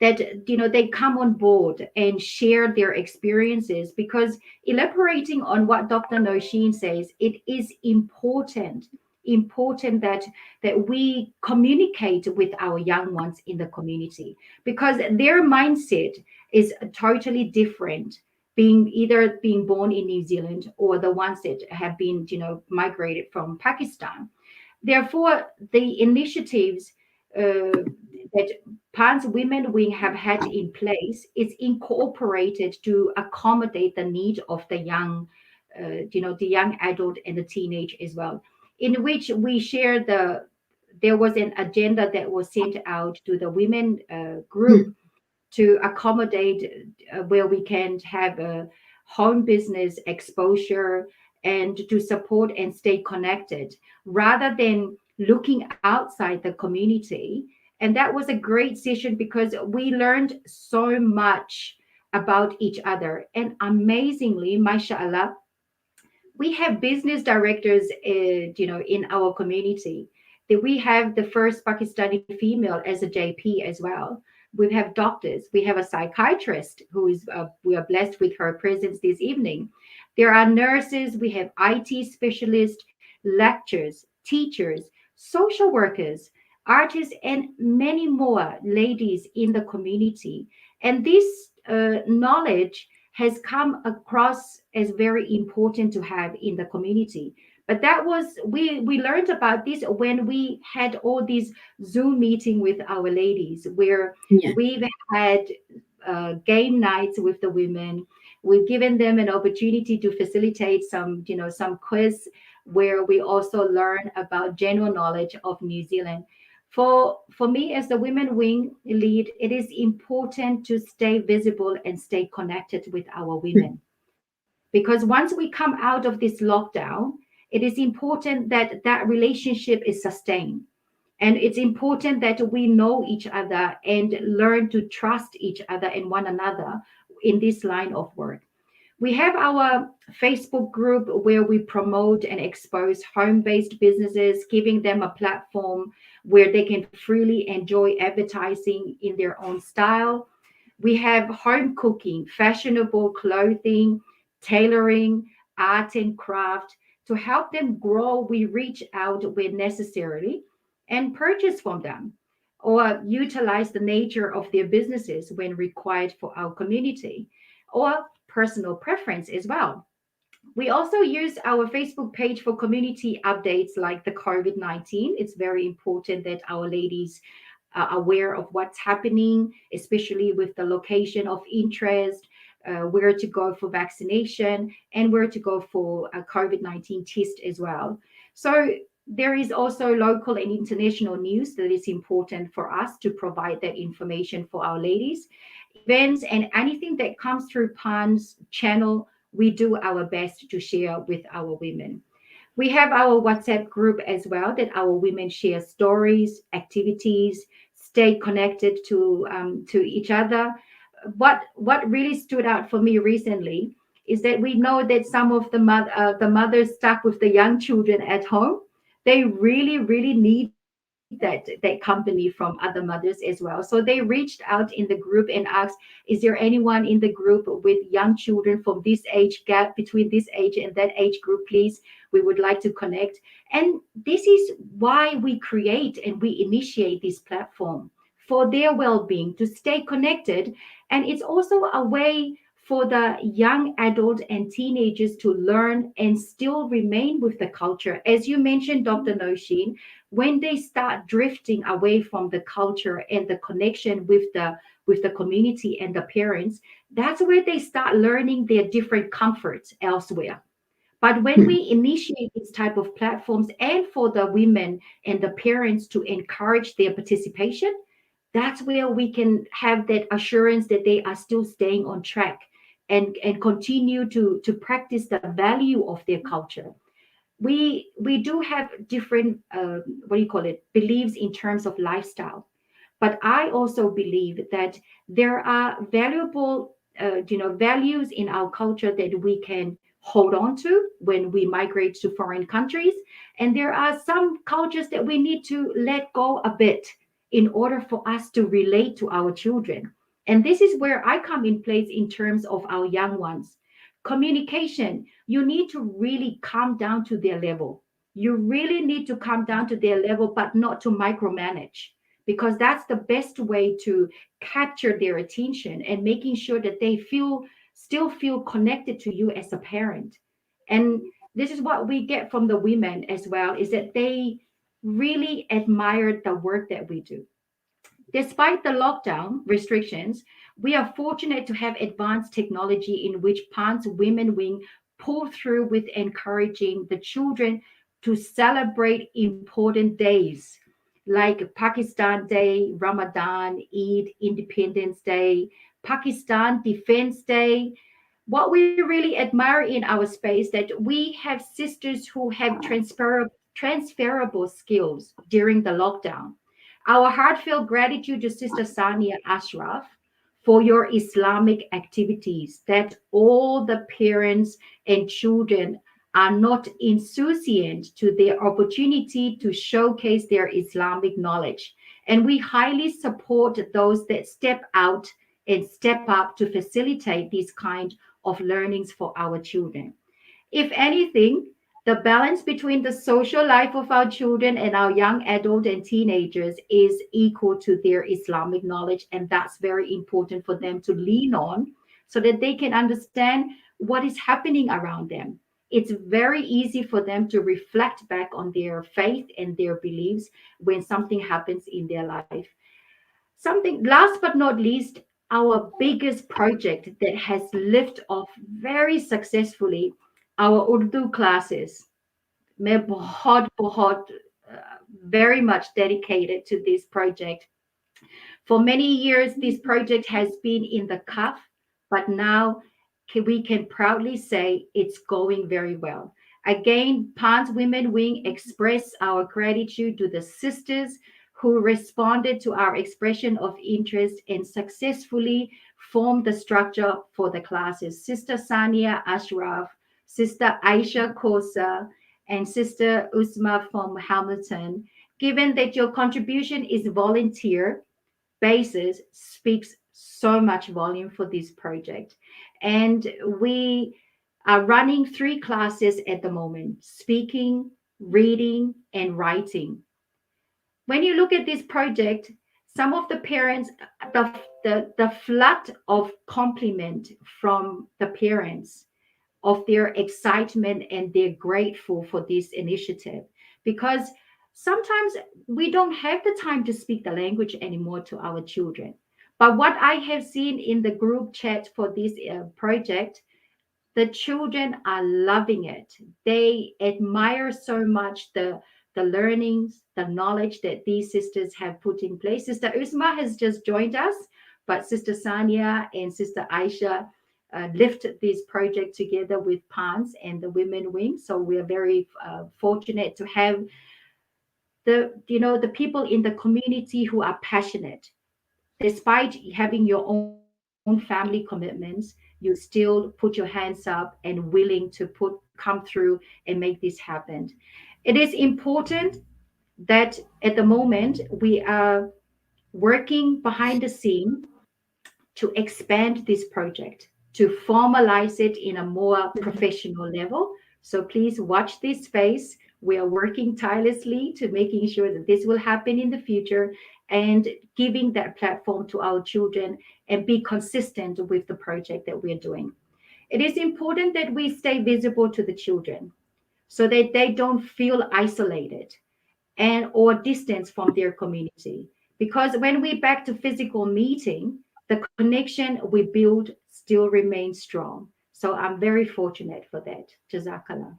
[SPEAKER 2] That, they come on board and share their experiences, because elaborating on what Dr. Nosheen says, it is important that we communicate with our young ones in the community, because their mindset is totally different, being born in New Zealand or the ones that have been migrated from Pakistan. Therefore, the initiatives that PAN's Women Wing have had in place is incorporated to accommodate the need of the young, the young adult and the teenage as well, in which we share there was an agenda that was sent out to the women group to accommodate where we can have a home business exposure and to support and stay connected rather than looking outside the community. And that was a great session because we learned so much about each other. And amazingly, mashallah, we have business directors, in our community. That we have the first Pakistani female as a JP as well. We have doctors. We have a psychiatrist who is. We are blessed with her presence this evening. There are nurses. We have IT specialists, lecturers, teachers, social workers, artists, and many more ladies in the community. And this knowledge has come across as very important to have in the community. But that was we learned about this when we had all these Zoom meeting with our ladies, where
[SPEAKER 1] Yeah.
[SPEAKER 2] we've had game nights with the women. We've given them an opportunity to facilitate some quiz where we also learn about general knowledge of New Zealand. For me as the women wing lead, it is important to stay visible and stay connected with our women, because once we come out of this lockdown, it is important that that relationship is sustained, and it's important that we know each other and learn to trust each other and one another in this line of work. We have our Facebook group where we promote and expose home based businesses, giving them a platform where they can freely enjoy advertising in their own style. We have home cooking, fashionable clothing, tailoring, art and craft. To help them grow, we reach out where necessary and purchase from them or utilize the nature of their businesses when required for our community or personal preference as well. We also use our Facebook page for community updates like the COVID-19. It's very important that our ladies are aware of what's happening, especially with the location of interest, where to go for vaccination, and where to go for a COVID-19 test as well. So there is also local and international news that is important for us to provide that information for our ladies. Events and anything that comes through PAN's channel, we do our best to share with our women. We have our WhatsApp group as well that our women share stories, activities, stay connected to each other. What really stood out for me recently is that we know that some of the mothers stuck with the young children at home, they really need that company from other mothers as well. So they reached out in the group and asked, is there anyone in the group with young children from this age gap, between this age and that age group, please? We would like to connect. And this is why we create and we initiate this platform, for their well-being, to stay connected. And it's also a way for the young adult and teenagers to learn and still remain with the culture. As you mentioned, Dr. Nosheen, when they start drifting away from the culture and the connection with the community and the parents, that's where they start learning their different comforts elsewhere. But when we initiate this type of platforms and for the women and the parents to encourage their participation, that's where we can have that assurance that they are still staying on track and continue to practice the value of their culture. We do have different beliefs in terms of lifestyle, but I also believe that there are valuable values in our culture that we can hold on to when we migrate to foreign countries, and there are some cultures that we need to let go a bit in order for us to relate to our children. And this is where I come in place in terms of our young ones. Communication, you need to really come down to their level. You really need to come down to their level, but not to micromanage, because that's the best way to capture their attention and making sure that they still feel connected to you as a parent. And this is what we get from the women as well, is that they really admired the work that we do. Despite the lockdown restrictions, we are fortunate to have advanced technology in which Pan's Women Wing pull through with encouraging the children to celebrate important days like Pakistan Day, Ramadan, Eid, Independence Day, Pakistan Defense Day. What we really admire in our space that we have sisters who have transferable skills during the lockdown. Our heartfelt gratitude to Sister Sania Ashraf for your Islamic activities, that all the parents and children are not insouciant to their opportunity to showcase their Islamic knowledge. And we highly support those that step out and step up to facilitate these kind of learnings for our children. If anything, the balance between the social life of our children and our young adult and teenagers is equal to their Islamic knowledge. And that's very important for them to lean on so that they can understand what is happening around them. It's very easy for them to reflect back on their faith and their beliefs when something happens in their life. Something last but not least, our biggest project that has lifted off very successfully, our Urdu classes. मैं बहुत बहुत very much dedicated to this project. For many years, this project has been in the cuff, but now we can proudly say it's going very well. Again, Pan's Women Wing express our gratitude to the sisters who responded to our expression of interest and successfully formed the structure for the classes. Sister Sania Ashraf, Sister Ayesha Kausar, and Sister Usma from Hamilton. Given that your contribution is volunteer basis, speaks so much volume for this project. And we are running 3 classes at the moment: speaking, reading, and writing. When you look at this project, some of the parents, the flood of compliment from the parents of their excitement, and they're grateful for this initiative, because sometimes we don't have the time to speak the language anymore to our children. But what I have seen in the group chat for this project, the children are loving it. They admire so much the learnings, the knowledge that these sisters have put in place. Sister Usma has just joined us, but Sister Sania and Sister Aisha lifted this project together with Pans and the Women Wing. So we are very fortunate to have the people in the community who are passionate. Despite having your own family commitments, you still put your hands up and willing to come through and make this happen. It is important that at the moment we are working behind the scene to expand this project, to formalize it in a more professional level. So please watch this space. We are working tirelessly to making sure that this will happen in the future, and giving that platform to our children and be consistent with the project that we're doing. It is important that we stay visible to the children so that they don't feel isolated and or distance from their community. Because when we back to physical meeting, the connection we build still remains strong. So I'm very fortunate for that. Jazakallah.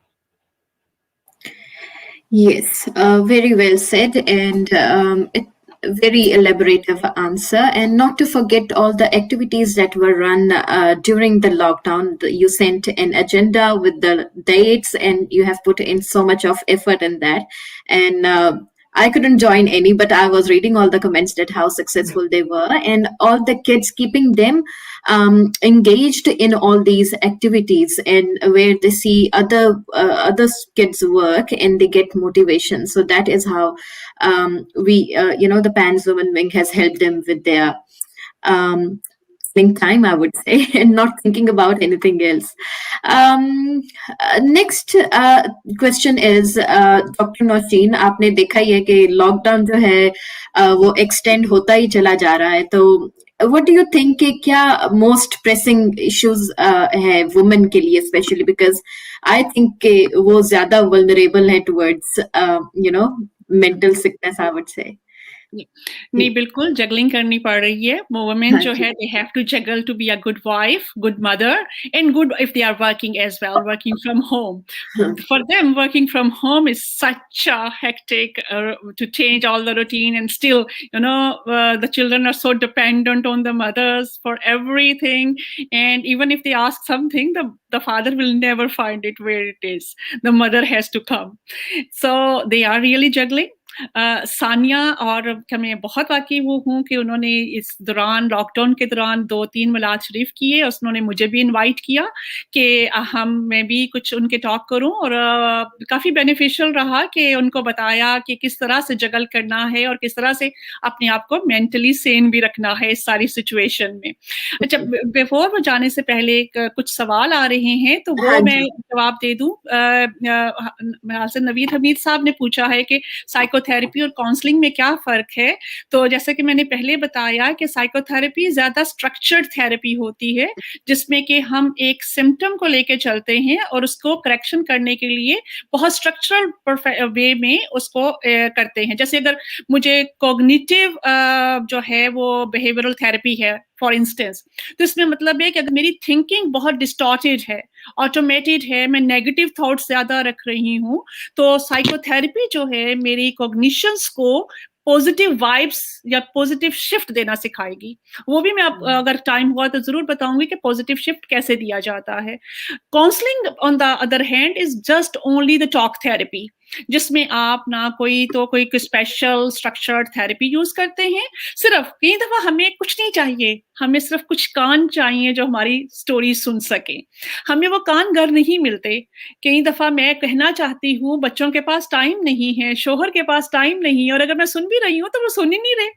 [SPEAKER 1] Yes, very well said, and very elaborative answer. And not to forget all the activities that were run during the lockdown. You sent an agenda with the dates, and you have put in so much of effort in that. And I couldn't join any, but I was reading all the comments that how successful they were, and all the kids keeping them engaged in all these activities, and where they see other kids work and they get motivation. So that is how the Pans Women Wing has helped them with their time, I would say, and not thinking about anything else. Next question is, Dr. Nosheen, आपने देखा ही है कि lockdown जो है वो extend होता ही चला जा रहा है, तो what do you think कि क्या most pressing issues है women के लिए, especially because I think कि वो ज़्यादा vulnerable है towards mental sickness, I would say.
[SPEAKER 3] नहीं बिल्कुल जगलिंग करनी पड़ रही है वुमेन
[SPEAKER 1] हाँ
[SPEAKER 3] जो
[SPEAKER 1] जी।
[SPEAKER 3] है they have to juggle to be a good wife good mother and good if they are working as well working from home for them working from home is such a hectic to change all the routine and still the children are so dependent on the mothers for everything and even if they ask something the father will never find it where it is the mother has to come so they are really juggling Sania और मैं बहुत वाकई वो हूँ कि उन्होंने इस दौरान लॉकडाउन के दौरान 2-3 मिलाद शरीफ किए उन्होंने मुझे भी इनवाइट किया कि मैं भी कुछ उनके टॉक करूं और काफ़ी बेनिफिशियल रहा कि उनको बताया कि किस तरह से जगल करना है और किस तरह से अपने आप को मेंटली सेन भी रखना है इस सारी सिचुएशन में। अच्छा बिफोर वो जाने से पहले कुछ सवाल आ रहे हैं तो वो मैं जवाब दे दूं। मेरे से नवीद हमीद साहब ने पूछा है कि साइकोथेरेपी और काउंसलिंग में क्या फर्क है। तो जैसे कि मैंने पहले बताया कि साइकोथेरेपी ज्यादा स्ट्रक्चर्ड थेरेपी होती है जिसमें कि हम एक सिम्टम को लेके चलते हैं और उसको करेक्शन करने के लिए बहुत स्ट्रक्चरल वे में उसको करते हैं। जैसे अगर मुझे कॉग्निटिव जो है वो बिहेवियरल थेरेपी है फॉर इंस्टेंस तो इसमें मतलब है कि अगर मेरी थिंकिंग बहुत डिस्टॉर्टेड है ऑटोमेटेड है मैं नेगेटिव थॉट्स ज्यादा रख रही हूँ तो साइकोथेरेपी जो है मेरी कॉग्निशंस को पॉजिटिव वाइब्स या पॉजिटिव शिफ्ट देना सिखाएगी। वो भी मैं अगर टाइम हुआ तो जरूर बताऊंगी कि पॉजिटिव शिफ्ट कैसे दिया जाता है। Counselling on the other hand is just only the talk therapy जिसमें आप ना कोई स्पेशल स्ट्रक्चर्ड थेरेपी यूज करते हैं। सिर्फ कई दफा हमें कुछ नहीं चाहिए हमें सिर्फ कुछ कान चाहिए जो हमारी स्टोरी सुन सके। हमें वो कान घर नहीं मिलते। कई दफा मैं कहना चाहती हूँ बच्चों के पास टाइम नहीं है शोहर के पास टाइम नहीं है और अगर मैं सुन भी रही हूँ तो वो सुन ही नहीं रहे।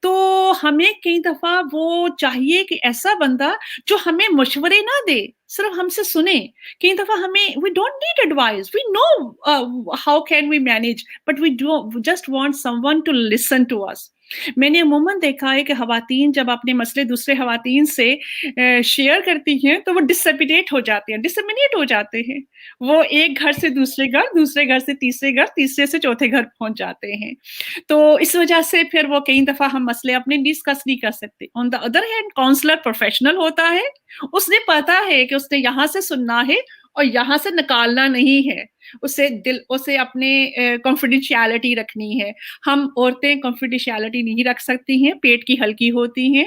[SPEAKER 3] तो हमें कई दफा वो चाहिए कि ऐसा बंदा जो हमें मशवरे ना दे सिर्फ हमसे सुने। कई दफा हमें we don't need advice we know how can we manage but we do just want someone to listen to us. मैंने अमूमन देखा है कि खवातीन जब अपने मसले दूसरे खवातीन से शेयर करती हैं तो वो डिसमिनेट हो जाते हैं। वो एक घर से दूसरे घर से तीसरे घर तीसरे से चौथे घर पहुंच जाते हैं। तो इस वजह से फिर वो कई दफा हम मसले अपने डिस्कस नहीं कर सकते। On the other hand counsellor professional होता है उसने पता है कि उसने यहाँ से सुनना है और यहाँ से निकालना नहीं है। उसे अपने कॉन्फिडेंशियलिटी रखनी है। हम औरतें कॉन्फिडेंशियलिटी नहीं रख सकती हैं पेट की हल्की होती हैं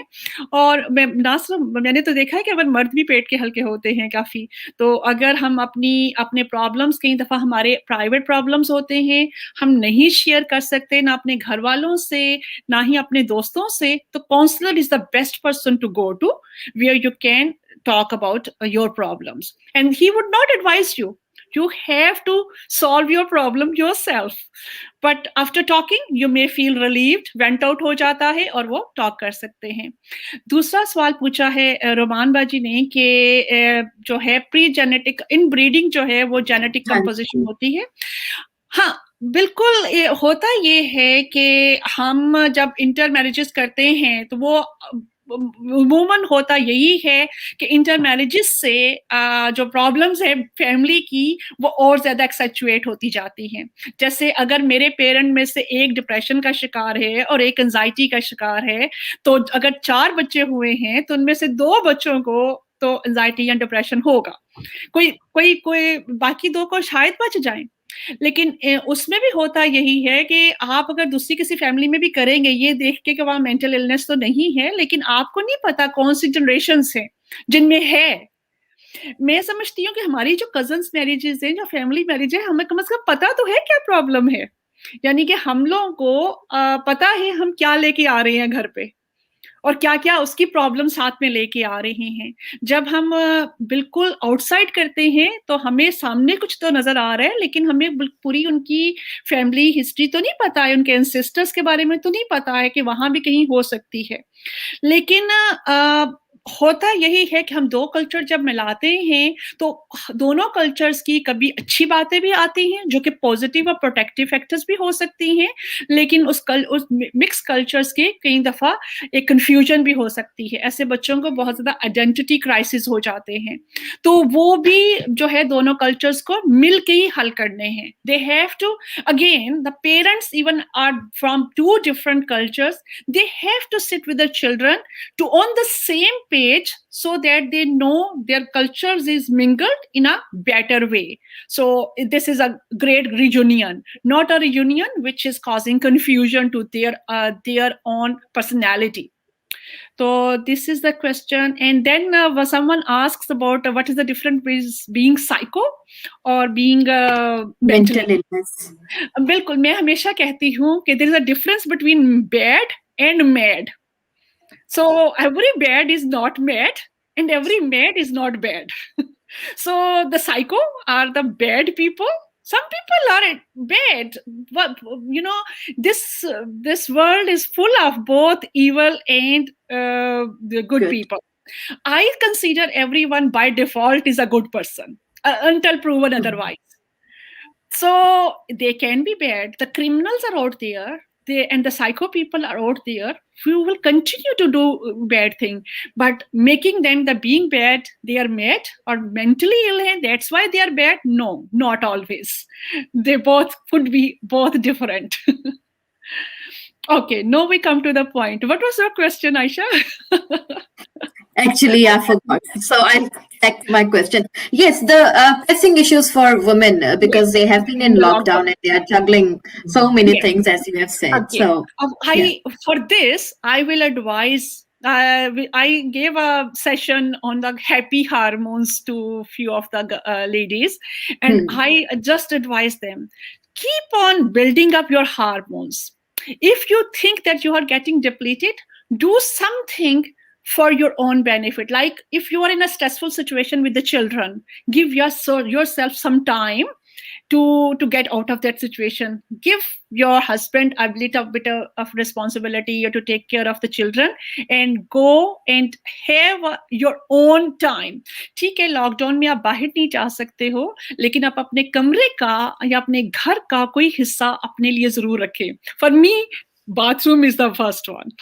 [SPEAKER 3] और मैंने तो देखा है कि अगर मर्द भी पेट के हल्के होते हैं काफी। तो अगर हम अपने प्रॉब्लम्स कई दफा हमारे प्राइवेट प्रॉब्लम्स होते हैं हम नहीं शेयर कर सकते ना अपने घर वालों से ना ही अपने दोस्तों से तो counsellor is the best person to go to where you can talk about your problems and he would not advise you have to solve your problem yourself but after talking you may feel relieved went out हो जाता है और वो talk कर सकते हैं। दूसरा सवाल पूछा है रोमान बाजी ने कि जो है प्री जेनेटिक इन ब्रीडिंग जो है वो जेनेटिक कंपोजिशन होती है। हाँ बिल्कुल होता ये है कि हम जब इंटर मैरिजेस करते हैं तो वो वुमन होता यही है कि इंटर मैरिजेस से जो प्रॉब्लम्स है फैमिली की वो और ज्यादा एक्सेचुएट होती जाती हैं। जैसे अगर मेरे पेरेंट में से एक डिप्रेशन का शिकार है और एक एंजाइटी का शिकार है तो अगर 4 बच्चे हुए हैं तो उनमें से 2 बच्चों को तो एंजाइटी या डिप्रेशन होगा। कोई बाकी 2 को शायद बच जाएं। लेकिन उसमें भी होता यही है कि आप अगर दूसरी किसी फैमिली में भी करेंगे ये देख के कि वहां मेंटल इलनेस तो नहीं है लेकिन आपको नहीं पता कौन सी जनरेशंस हैं जिनमें है। मैं समझती हूँ कि हमारी जो कजन्स मैरिजेस हैं जो फैमिली मैरिज है हमें कम से कम पता तो है क्या प्रॉब्लम है। यानी कि हम लोगों को पता है हम क्या लेके आ रहे हैं घर पे और क्या क्या उसकी प्रॉब्लम साथ में लेके आ रहे हैं। जब हम बिल्कुल आउटसाइड करते हैं तो हमें सामने कुछ तो नजर आ रहा है लेकिन हमें पूरी उनकी फैमिली हिस्ट्री तो नहीं पता है उनके एंसेस्टर्स के बारे में तो नहीं पता है कि वहां भी कहीं हो सकती है। लेकिन होता यही है कि हम दो कल्चर जब मिलाते हैं तो दोनों कल्चर्स की कभी अच्छी बातें भी आती हैं जो कि पॉजिटिव और प्रोटेक्टिव फैक्टर्स भी हो सकती हैं, लेकिन उस मिक्स कल्चर्स के कई दफा एक कंफ्यूजन भी हो सकती है। ऐसे बच्चों को बहुत ज्यादा आइडेंटिटी क्राइसिस हो जाते हैं, तो वो भी जो है दोनों कल्चर्स को मिल के ही हल करने हैं। They have to, again the parents even are from two different cultures, they have to sit with the children to on the same page so that they know their cultures is mingled in a better way. So this is a great reunion, not a reunion which is causing confusion to their own personality. So this is the question. And then someone asks about what is the difference between being psycho or being mentally.
[SPEAKER 1] Mental illness.
[SPEAKER 3] बिल्कुल, मैं हमेशा कहती हूँ कि there is a difference between bad and mad. So every bad is not mad and every mad is not bad. So the psycho are the bad people. Some people are bad. But this world is full of both evil and the good
[SPEAKER 1] Good.
[SPEAKER 3] people. I consider everyone by default is a good person until proven otherwise. So they can be bad. The criminals are out there, and the psycho people are out there who will continue to do bad thing, but making them the being bad, they are mad or mentally ill, and that's why they are bad. No, not always. They both could be both different. Okay, now we come to the point. What was your question, Aisha?
[SPEAKER 1] Actually, I forgot. So I'll back to my question. Yes, the pressing issues for women because they have been in lockdown and they are juggling so many
[SPEAKER 3] Yes.
[SPEAKER 1] things, as you have said.
[SPEAKER 3] Okay.
[SPEAKER 1] So
[SPEAKER 3] For this, I will advise. I gave a session on the happy hormones to few of the ladies, and I just advise them, keep on building up your hormones. If you think that you are getting depleted, do something for your own benefit. Like if you are in a stressful situation with the children, give yourself some time to get out of that situation. Give your husband a little bit of responsibility to take care of the children and go and have your own time. ठीक है, lockdown में आप बाहर नहीं जा सकते हो, लेकिन आप अपने कमरे का या अपने घर का कोई हिस्सा अपने लिए जरूर रखें. For me, bathroom is the first one.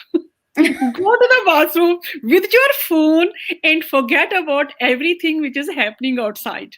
[SPEAKER 3] Go to the bathroom with your phone and forget about everything which is happening outside.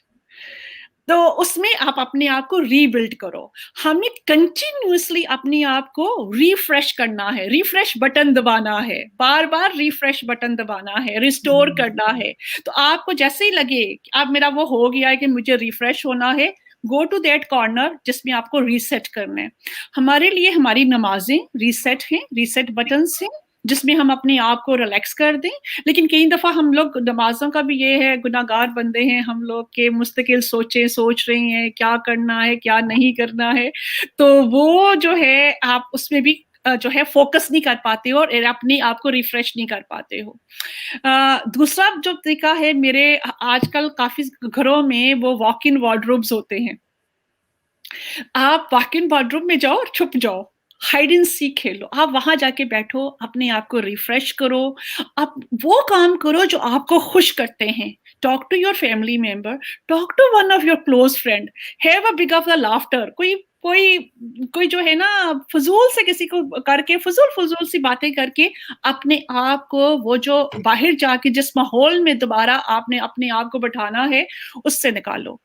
[SPEAKER 3] तो उसमें आप अपने आप को रीबिल्ड करो. हमें कंटिन्यूअसली अपने आप को रिफ्रेश करना है, रिफ्रेश बटन दबाना है, बार बार रिफ्रेश बटन दबाना है, रिस्टोर करना है. तो आपको जैसे ही लगे कि अब मेरा वो हो गया है कि मुझे रिफ्रेश होना है, गो टू दैट कॉर्नर जिसमें आपको रीसेट करना है. हमारे लिए हमारी नमाजें रीसेट हैं, रीसेट बटन्स हैं जिसमें हम अपने आप को रिलैक्स कर दें. लेकिन कई दफा हम लोग नमाजों का भी ये है, गुनाहगार बंदे हैं हम लोग के, मुस्तकिल सोच रहे हैं क्या करना है क्या नहीं करना है. तो वो जो है आप उसमें भी जो है फोकस नहीं कर पाते हो और अपने आप को रिफ्रेश नहीं कर पाते हो. दूसरा जो तरीका है, मेरे आजकल काफी घरों में वो वॉक इन वार्डरोब्स होते हैं. आप वॉक इन वार्डरोब में जाओ और छुप जाओ, हाइड एंड सीक खेलो. आप वहां जाके बैठो, अपने आप को रिफ्रेश करो, आप वो काम करो जो आपको खुश करते हैं. Talk to your family member, talk to one of your close friend, have a big of the laughter. कोई जो है ना फजूल से किसी को करके फजूल सी बातें करके अपने आप को वो जो बाहर जाके जिस माहौल में दोबारा आपने अपने आप को बैठाना है उससे निकालो.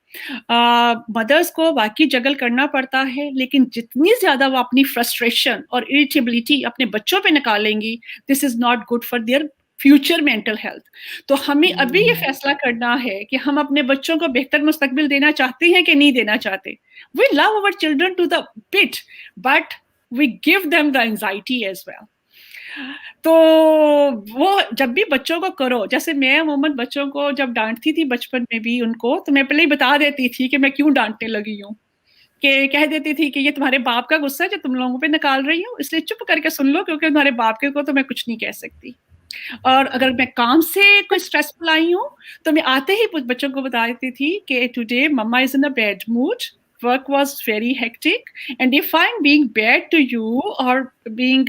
[SPEAKER 3] मदर्स को बाकी जगल करना पड़ता है, लेकिन जितनी ज्यादा वो अपनी फ्रस्ट्रेशन और इरिटेबिलिटी अपने बच्चों पे निकालेंगी, this is not good for their future mental health. तो हमें अभी ये फैसला करना है कि हम अपने बच्चों को बेहतर मुस्तकबिल देना चाहते हैं कि नहीं देना चाहते. We love our children to the pit, but we give them the anxiety as well. तो वो जब भी बच्चों को करो, जैसे मैं अमूमन बच्चों को जब डांटती थी बचपन में भी उनको, तो मैं पहले ही बता देती थी कि मैं क्यों डांटने लगी हूँ. कि कह देती थी कि ये तुम्हारे बाप का गुस्सा है जो तुम लोगों पे निकाल रही हूँ, इसलिए चुप करके सुन लो, क्योंकि तुम्हारे बाप के को तो मैं कुछ नहीं कह सकती. और अगर मैं काम से कोई स्ट्रेसफुल आई हूँ तो मैं आते ही बच्चों को बता देती थी कि today mamma is in a bad mood, work was very hectic, and if I'm being bad to you or being,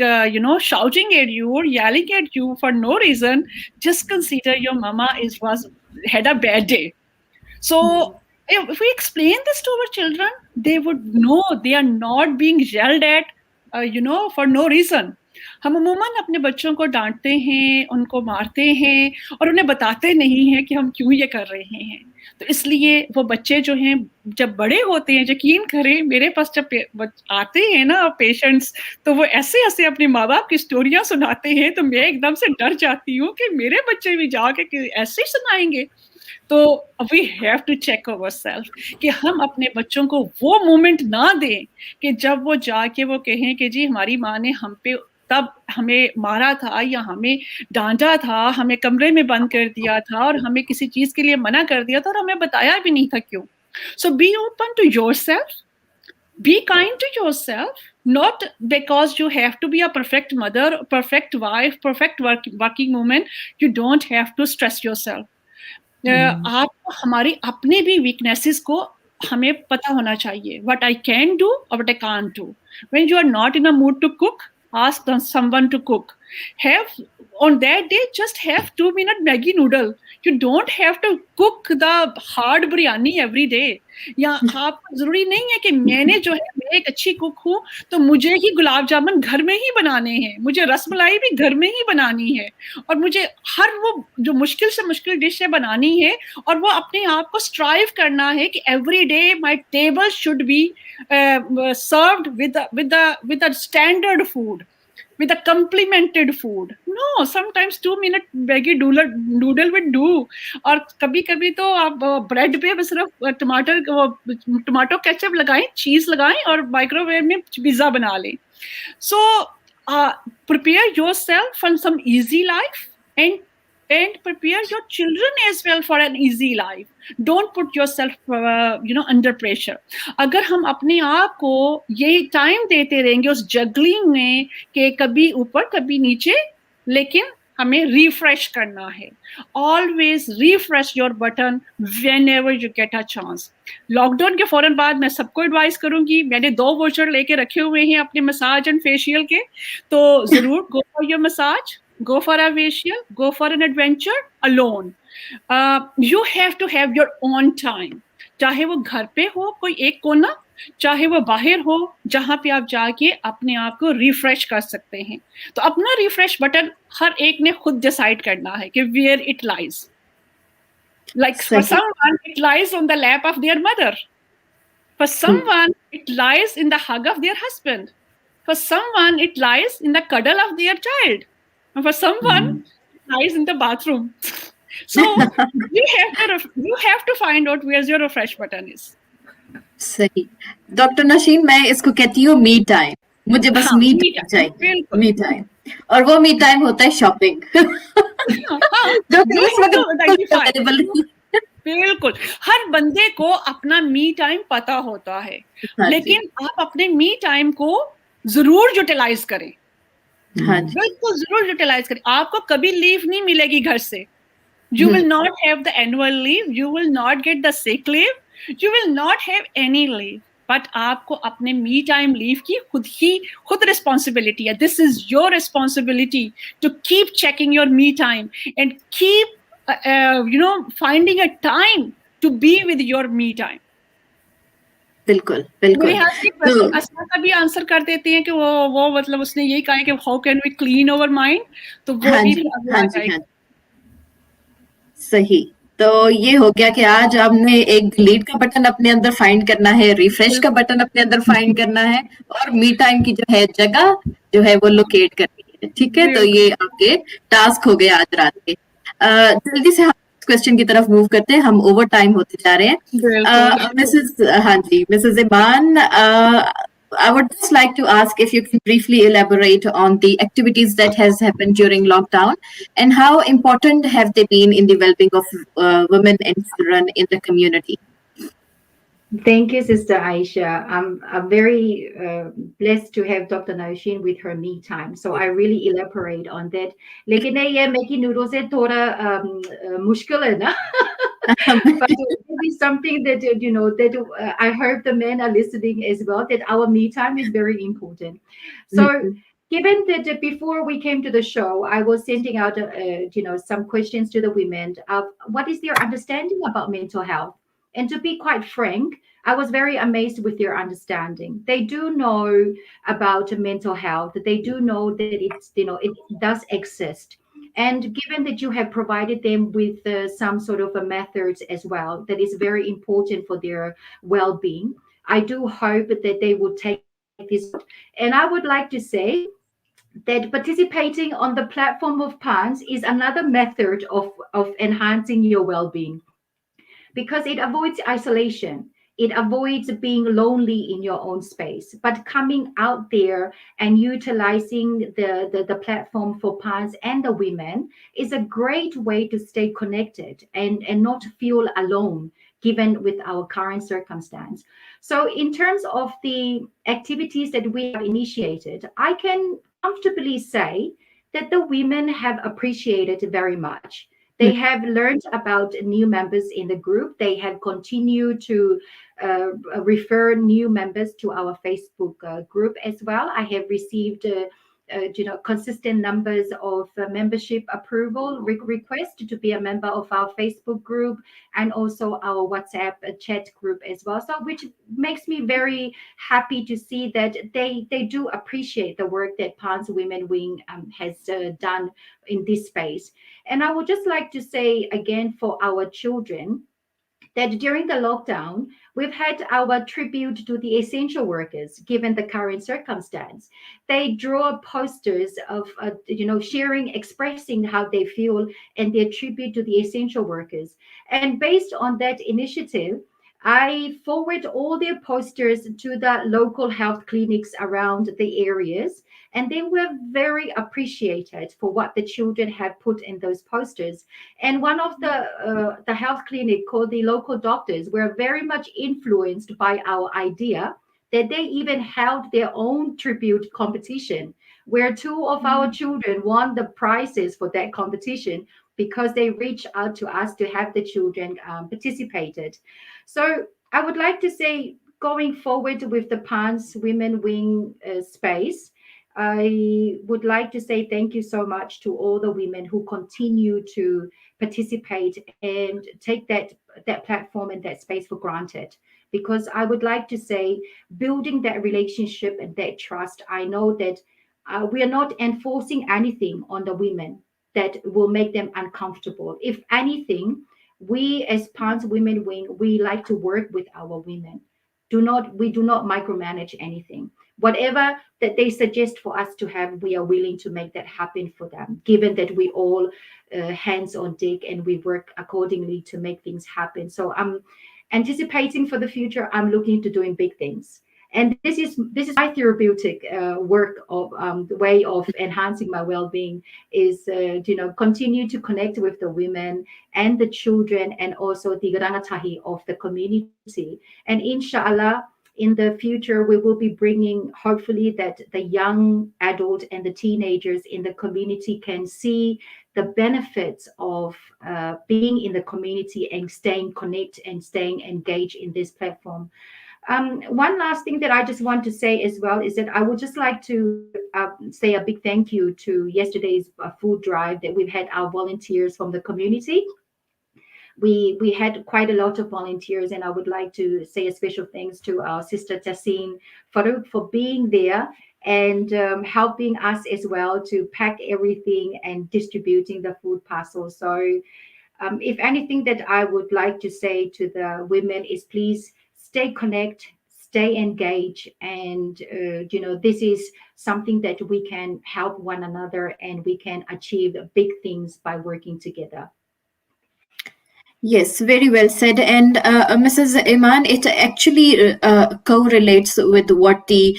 [SPEAKER 3] shouting at you or yelling at you for no reason, just consider your mama had a bad day. So if we explain this to our children, they would know they are not being yelled at, for no reason. हम अमूमन अपने बच्चों को डांटते हैं, उनको मारते हैं और उन्हें बताते नहीं हैं कि हम क्यों ये कर रहे हैं. तो इसलिए वो बच्चे जो हैं जब बड़े होते हैं, यकीन करें मेरे पास जब आते हैं ना पेशेंट्स, तो वो ऐसे ऐसे अपने माँ बाप की स्टोरियां सुनाते हैं, तो मैं एकदम से डर जाती हूँ कि मेरे बच्चे भी जाके ऐसे ही सुनाएंगे. तो we have to check ourself कि हम अपने बच्चों को वो मोमेंट ना दें कि जब वो जाके वो कहें कि जी हमारी माँ ने हम पे तब हमें मारा था या हमें डांटा था, हमें कमरे में बंद कर दिया था और हमें किसी चीज के लिए मना कर दिया था और हमें बताया भी नहीं था क्यों. So be open to yourself, be kind to yourself, not because you have to be a perfect mother, perfect wife, perfect working woman. You don't have to stress yourself. आपको हमारी अपने भी वीकनेसेस को हमें पता होना चाहिए. What I can do or what I can't do. When you are not in a mood to cook, ask someone to cook. On that day, just have 2-minute Maggi noodle. You don't have to cook the hard biryani every day. या आपको जरूरी नहीं है कि मैं एक अच्छी cook हूँ तो मुझे ही गुलाब जामुन घर में ही बनाने हैं, मुझे रसमलाई भी घर में ही बनानी है और मुझे हर वो जो मुश्किल से मुश्किल डिशें बनानी है और वो अपने आप को स्ट्राइव करना है कि every day my table should be served with a standard food, with a complimented food. No, sometimes 2-minute Maggi noodle would do. और कभी-कभी तो आप ब्रेड पे सिर्फ टमाटो केचप लगाएं, चीज लगाएं और माइक्रोवेव में पिज्जा बना लें. So prepare yourself for some easy life and prepare your children as well for an easy life. Don't put yourself under pressure. अगर हम अपने आप को यही टाइम देते रहेंगे उस जगलिंग में कि कभी ऊपर कभी नीचे, लेकिन हमें रिफ्रेश करना है. Always refresh your button whenever you get a chance. Lockdown के फौरन बाद मैं सबको एडवाइस करूंगी, मैंने 2 वोचर लेके रखे हुए हैं अपने मसाज एंड फेशियल के, तो जरूर go for your massage, go for a facial, go for an adventure alone. You have to have your own time. चाहे वो घर पे हो कोई एक कोना, चाहे वो बाहर हो जहां पे आप जाके अपने आप को रिफ्रेश कर सकते हैं. तो अपना रिफ्रेश बटन हर एक ने खुद डिसाइड करना है कि where it lies. Like for someone it lies on the lap of their mother. For someone it lies in the hug of their husband. For someone it lies in the cuddle of their child. And for someone it lies in the bathroom. So you have to find out where your refresh button is. सही. Doctor नशीन, मैं इसको कहती हूँ me time. मुझे बस me time चाहिए, me time, और वो मी टाइम होता है शॉपिंग. बिल्कुल, हर बंदे को अपना मी टाइम पता होता है, लेकिन आप अपने मी टाइम को जरूर यूटिलाइज करें. बिल्कुल जरूर यूटिलाइज करें. आपको कभी लीव नहीं मिलेगी घर से. You will not have the annual leave, you will not get the sick leave, you will not have any leave. But आपको अपने me time leave की खुद responsibility है. This is your responsibility to keep checking your me time and keep finding a time to be with your me time.
[SPEAKER 1] बिल्कुल बिल्कुल.
[SPEAKER 3] अस्मा का भी answer कर देते हैं कि वो मतलब उसने यही कहा है कि how can we clean our mind, तो वो भी
[SPEAKER 1] सही. तो ये हो गया कि आज हमने एक डिलीट का बटन अपने अंदर फाइंड करना है, रिफ्रेश का बटन अपने अंदर फाइंड करना है, और मी टाइम की जो है जगह जो है वो लोकेट करनी है. ठीक है, तो ये आपके टास्क हो गए आज रात के. जल्दी से हम क्वेश्चन की तरफ मूव करते हैं, हम ओवर टाइम होते जा रहे हैं. Mrs Iman, I would just like to ask if you can briefly elaborate on the activities that has happened during lockdown and how important have they been in the well-being of women and children in the community.
[SPEAKER 2] Thank you, Sister Ayesha. I'm very blessed to have Dr. Nosheen with her me time. So I really elaborate on that. लेकिन ये Maggi noodle से थोड़ा मुश्किल है ना. But this is something that I hope the men are listening as well. That our me time is very important. So, given that before we came to the show, I was sending out some questions to the women of what is their understanding about mental health, and to be quite frank, I was very amazed with their understanding. They do know about mental health. They do know that it does exist. And given that you have provided them with some sort of a methods as well, that is very important for their well-being, I do hope that they will take this. And I would like to say that participating on the platform of PANS is another method of enhancing your well-being, because it avoids isolation. It avoids being lonely in your own space. But coming out there and utilizing the platform for PANS and the women is a great way to stay connected and not feel alone, given with our current circumstance. So in terms of the activities that we have initiated, I can comfortably say that the women have appreciated very much. They have learned about new members in the group. They have continued to refer new members to our Facebook group as well. I have received consistent numbers of membership approval request to be a member of our Facebook group, and also our WhatsApp chat group as well. So which makes me very happy to see that they do appreciate the work that PANS Women Wing has done in this space. And I would just like to say again for our children, that during the lockdown, we've had our tribute to the essential workers, given the current circumstance. They draw posters of, sharing, expressing how they feel and their tribute to the essential workers. And based on that initiative, I forward all their posters to the local health clinics around the areas, and they were very appreciated for what the children had put in those posters. And one of the health clinic called the local doctors were very much influenced by our idea, that they even held their own tribute competition, where two of our children won the prizes for that competition because they reached out to us to have the children participated. So I would like to say, going forward with the PANS Women Wing space, I would like to say thank you so much to all the women who continue to participate and take that platform and that space for granted. Because I would like to say, building that relationship and that trust, I know that we are not enforcing anything on the women that will make them uncomfortable. If anything, we as PANS Women Wing, we like to work with our women. We do not micromanage anything. Whatever that they suggest for us to have, we are willing to make that happen for them, given that we all hands on deck and we work accordingly to make things happen. So I'm anticipating for the future. I'm looking to doing big things. And this is my therapeutic work of the way of enhancing my well-being is continue to connect with the women and the children and also the rangatahi of the community. And inshallah, in the future, we will be bringing, hopefully, that the young adult and the teenagers in the community can see the benefits of being in the community and staying connected and staying engaged in this platform. One last thing that I just want to say as well is that I would just like to say a big thank you to yesterday's food drive that we've had our volunteers from the community. We had quite a lot of volunteers, and I would like to say a special thanks to our sister Tassin Farouk for being there and helping us as well to pack everything and distributing the food parcels. So if anything that I would like to say to the women is please stay connected, stay engaged, and this is something that we can help one another and we can achieve big things by working together.
[SPEAKER 1] Yes, very well said. And Mrs. Eimaan, it actually correlates with what the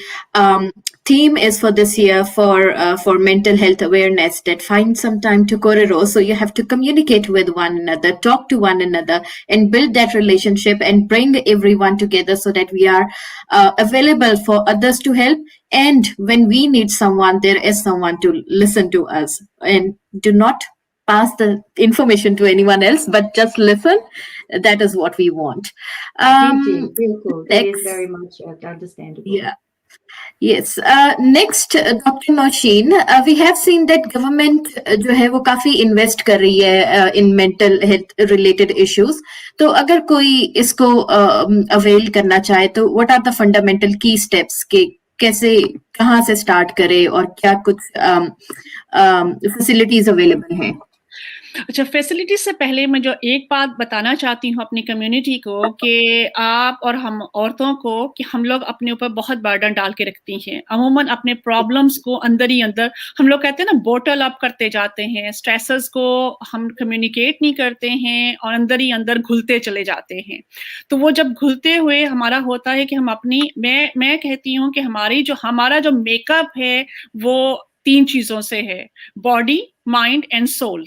[SPEAKER 1] theme is for this year for mental health awareness, that find some time to korero. So you have to communicate with one another, talk to one another, and build that relationship and bring everyone together so that we are available for others to help. And when we need someone, there is someone to listen to us. And do not pass the information to anyone else, but just listen. That is what we want.
[SPEAKER 2] Bilkul. That is
[SPEAKER 1] Next,
[SPEAKER 2] very much understandable.
[SPEAKER 1] yeah. Yes. Next, Dr. Nosheen, we have seen that government जो है वो काफी invest कर रही है in mental health related issues. तो अगर कोई इसको avail करना चाहे तो what are the fundamental key steps के कैसे कहाँ से start करे और क्या कुछ facilities available हैं?
[SPEAKER 3] अच्छा, फैसिलिटी से पहले मैं जो एक बात बताना चाहती हूँ अपनी कम्युनिटी को कि आप और हम औरतों को कि हम लोग अपने ऊपर बहुत बर्डन डाल के रखती हैं। अमूमन अपने प्रॉब्लम्स को अंदर ही अंदर हम लोग कहते हैं ना बोटल अप करते जाते हैं, स्ट्रेसेस को हम कम्युनिकेट नहीं करते हैं और अंदर ही अंदर घुलते चले जाते हैं। तो वो जब घुलते हुए हमारा होता है कि हम अपनी मैं कहती हूँ कि हमारा जो मेकअप है वो 3 चीजों से है, बॉडी, माइंड एंड सोल।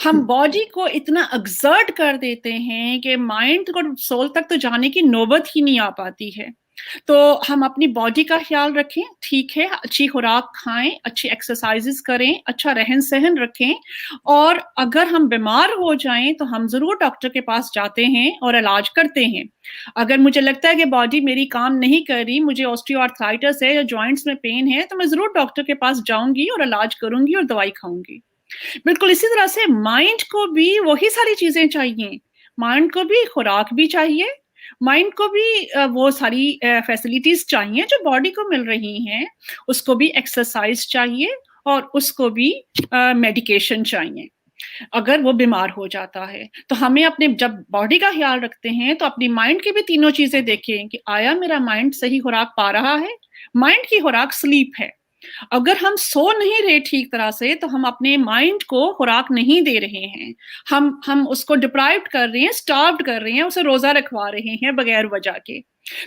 [SPEAKER 3] हम बॉडी को इतना एक्सर्ट कर देते हैं कि माइंड को सोल तक तो जाने की नौबत ही नहीं आ पाती है। तो हम अपनी बॉडी का ख्याल रखें, ठीक है, अच्छी खुराक खाएं, अच्छी एक्सरसाइजेस करें, अच्छा रहन सहन रखें, और अगर हम बीमार हो जाएं तो हम जरूर डॉक्टर के पास जाते हैं और इलाज करते हैं। अगर मुझे लगता है कि बॉडी मेरी काम नहीं कर रही, मुझे ऑस्टियोआर्थराइटिस है या जॉइंट्स में पेन है, तो मैं जरूर डॉक्टर के पास जाऊंगी और इलाज करूंगी और दवाई खाऊंगी। बिल्कुल इसी तरह से माइंड को भी वही सारी चीजें चाहिए, माइंड को भी खुराक भी चाहिए, माइंड को भी वो सारी फैसिलिटीज चाहिए जो बॉडी को मिल रही हैं, उसको भी एक्सरसाइज चाहिए और उसको भी मेडिकेशन चाहिए अगर वो बीमार हो जाता है। तो हमें अपने जब बॉडी का ख्याल रखते हैं तो अपनी माइंड की भी तीनों चीजें देखें कि आया मेरा माइंड सही खुराक पा रहा है। माइंड की खुराक स्लीप है। अगर हम सो नहीं रहे ठीक तरह से तो हम अपने माइंड को खुराक नहीं दे रहे हैं, हम उसको डिप्राइव्ड कर रहे हैं, स्टार्व्ड कर रहे हैं, उसे रोजा रखवा रहे हैं बगैर वजह के।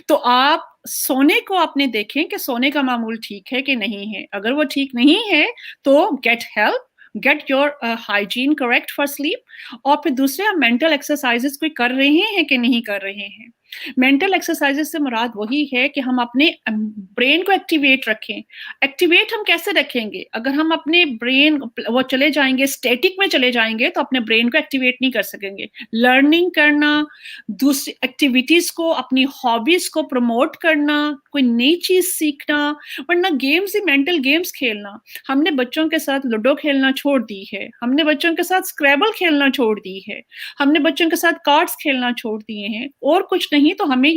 [SPEAKER 3] तो आप सोने को अपने देखें कि सोने का मामूल ठीक है कि नहीं है। अगर वो ठीक नहीं है तो get help, get your hygiene correct for sleep. और फिर दूसरे आप मेंटल एक्सरसाइजेस कोई कर रहे हैं कि नहीं कर रहे हैं। मेंटल एक्सरसाइजेस से मुराद वही है कि हम अपने ब्रेन को एक्टिवेट रखें। एक्टिवेट हम कैसे रखेंगे? अगर हम अपने ब्रेन वो चले जाएंगे, स्टैटिक में चले जाएंगे, तो अपने ब्रेन को एक्टिवेट नहीं कर सकेंगे। लर्निंग करना, दूसरी एक्टिविटीज को, अपनी हॉबीज को प्रमोट करना, कोई नई चीज सीखना, वरना गेम्स ही मेंटल गेम्स खेलना। हमने बच्चों के साथ लूडो खेलना छोड़ दी है, हमने बच्चों के साथ स्क्रैबल खेलना छोड़ दी है, हमने बच्चों के साथ कार्ड्स खेलना छोड़ दिए हैं, और कुछ नहीं। तो हमें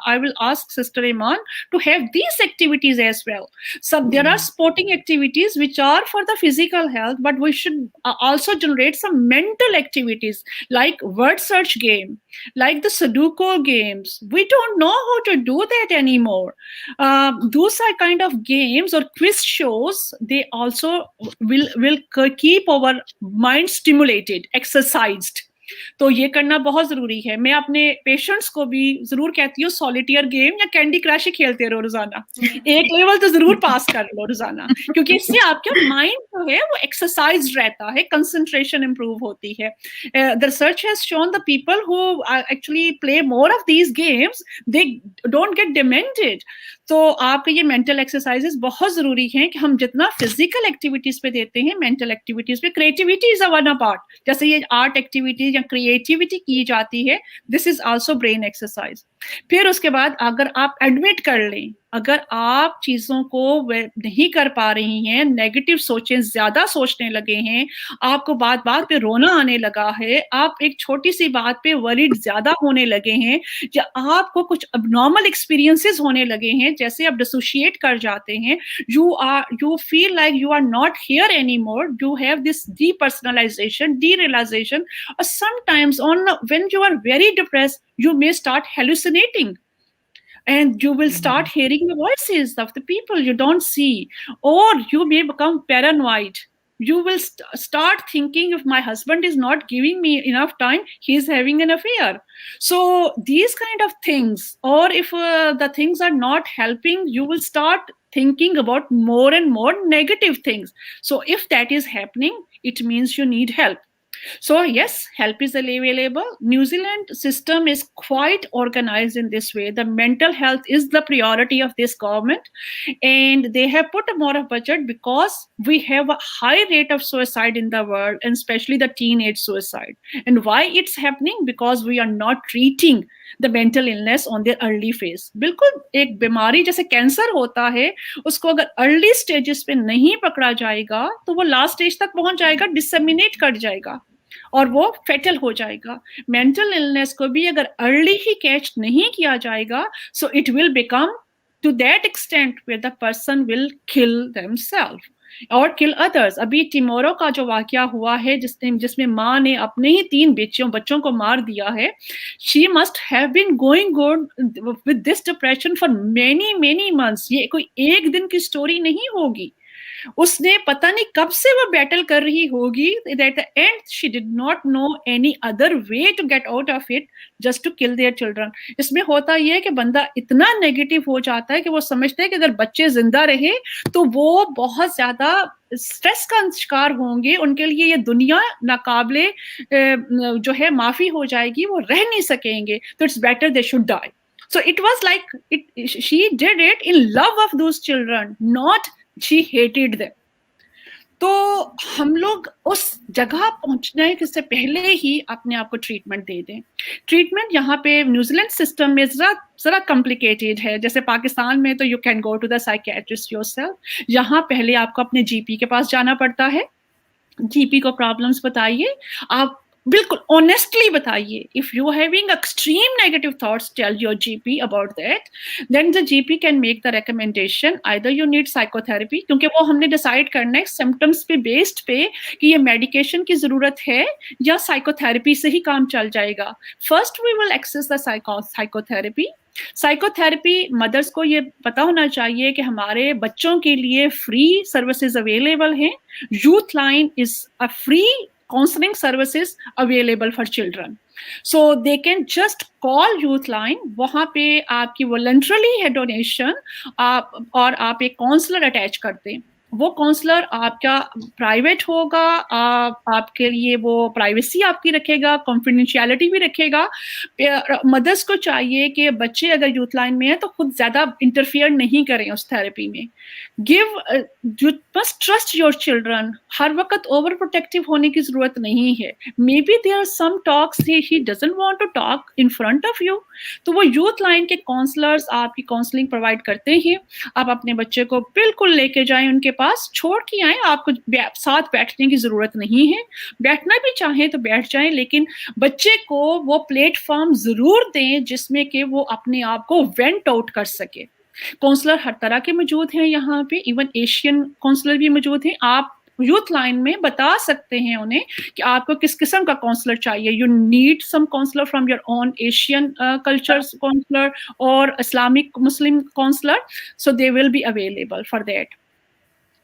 [SPEAKER 3] I will ask Sister Eimaan to have these activities as well. So there are sporting activities which are for the physical health, but we should also generate some mental activities like word search game, like the Sudoku games. We don't know how to do that anymore. Those are kind of games or quiz shows. They also will keep our mind stimulated, exercised. तो ये करना बहुत जरूरी है। मैं अपने patients को भी जरूर कहती हूँ सॉलिटेयर गेम या कैंडी क्रश ही खेलते रहो रोजाना, एक लेवल तो जरूर पास कर लो रोजाना, क्योंकि इससे आपका माइंड जो है वो एक्सरसाइज रहता है, कंसंट्रेशन इंप्रूव होती है। The research has shown the people who actually play more of these games, they don't get demented. तो आपके ये मेंटल एक्सरसाइजेस बहुत जरूरी हैं कि हम जितना फिजिकल एक्टिविटीज पे देते हैं, मेंटल एक्टिविटीज पे, क्रिएटिविटी इज वन पार्ट। जैसे ये आर्ट एक्टिविटीज या क्रिएटिविटी की जाती है, this is also brain exercise. फिर उसके बाद अगर आप एडमिट कर लें, अगर आप चीजों को नहीं कर पा रही हैं, नेगेटिव सोचें ज्यादा सोचने लगे हैं, आपको बात बात पे रोना आने लगा है, आप एक छोटी सी बात पे वरीड ज्यादा होने लगे हैं, या आपको कुछ अबनॉर्मल एक्सपीरियंसेस होने लगे हैं, जैसे आप डिसोशिएट कर जाते हैं, you feel like you are not here anymore, you have this depersonalization, derealization, or sometimes when you are very depressed you may start hallucinating, and you will start hearing the voices of the people you don't see, or you may become paranoid. You will start thinking, if my husband is not giving me enough time, he is having an affair. So these kind of things, or if the things are not helping, you will start thinking about more and more negative things. So if that is happening, it means you need help. So yes, help is available. New Zealand system is quite organized in this way. The mental health is the priority of this government, and they have put a more of budget because we have a high rate of suicide in the world, and especially the teenage suicide. And why it's happening? Because we are not treating the mental illness on their early phase. बिल्कुल एक बीमारी जैसे cancer होता है, उसको अगर early stages पे नहीं पकड़ा जाएगा तो वो लास्ट स्टेज तक पहुंच जाएगा, डिसमिनेट कर जाएगा और वो फेटल हो जाएगा. मेंटल इलनेस को भी अगर अर्ली ही कैच नहीं किया जाएगा, so it will become to that extent where the person will kill themselves or kill others. अभी टिमोरो का जो वाकया हुआ है जिसमें माँ ने अपने ही 3 बच्चों को मार दिया है, she must have been going good with this depression for many months. ये कोई एक दिन की स्टोरी नहीं होगी. उसने पता नहीं कब से वो बैटल कर रही होगी. At the end she did not know any other way to get out of it just to kill their children. इसमें होता ये है कि बंदा इतना नेगेटिव हो जाता है कि वो समझता है कि अगर बच्चे जिंदा रहे तो वो बहुत ज्यादा स्ट्रेस का शिकार होंगे, उनके लिए ये दुनिया नाकाबिले जो है माफी हो जाएगी, वो रह नहीं सकेंगे, तो it's better they should die. So it was like she did it in love of those children, not she hated them. तो हम लोग उस जगह पहुंचने से पहले ही अपने आप को ट्रीटमेंट दे दें. ट्रीटमेंट यहाँ पे न्यूजीलैंड सिस्टम में जरा कॉम्प्लिकेटेड है. जैसे पाकिस्तान में तो you can go to the psychiatrist yourself. यहाँ पहले आपको अपने जीपी के पास जाना पड़ता है. जीपी को प्रॉब्लम्स बताइए, आप बिल्कुल ऑनेस्टली बताइए. If you having extreme negative thoughts, tell your GP about that. Then the GP can make the recommendation. Either you need psychotherapy, क्योंकि वो हमने डिसाइड करना है सिम्टम्स पे बेस्ड पे कि ये मेडिकेशन की जरूरत है या साइकोथेरेपी से ही काम चल जाएगा. First we will access the psychotherapy. Psychotherapy mothers को ये पता होना चाहिए कि हमारे बच्चों के लिए फ्री सर्विसेज अवेलेबल हैं. Youth line is a free counseling services available for children, so they can just call youth line. वहाँ पे आपकी voluntarily है donation, और आप एक काउंसलर अटैच करते हैं. वो काउंसलर आपका प्राइवेट होगा, आपके लिए वो प्राइवेसी आपकी रखेगा, कॉन्फिडेंशियलिटी भी रखेगा. मदर्स को चाहिए कि बच्चे अगर यूथ लाइन में है तो खुद ज्यादा इंटरफियर नहीं करें उस थेरेपी में. You must trust your children. हर वक्त ओवर प्रोटेक्टिव होने की जरूरत नहीं है. May be there are some talks he doesn't want to talk in front of you, तो वो यूथ लाइन के काउंसलर्स आपकी काउंसलिंग प्रोवाइड करते हैं. आप अपने बच्चे को बिल्कुल लेके जाएं उनके पास, छोड़ के आए. आपको साथ बैठने की जरूरत नहीं है. बैठना भी चाहे तो बैठ जाएं, लेकिन बच्चे को वो प्लेटफॉर्म जरूर दें जिसमें कि वो अपने आप को वेंट आउट कर सके. काउंसलर हर तरह के मौजूद हैं यहाँ पे, इवन एशियन काउंसलर भी मौजूद हैं. आप यूथ लाइन में बता सकते हैं उन्हें कि आपको किस किस्म का काउंसलर चाहिए. You need some counsellor from your own Asian culture counsellor और Islamic Muslim counsellor, so they will be available for that.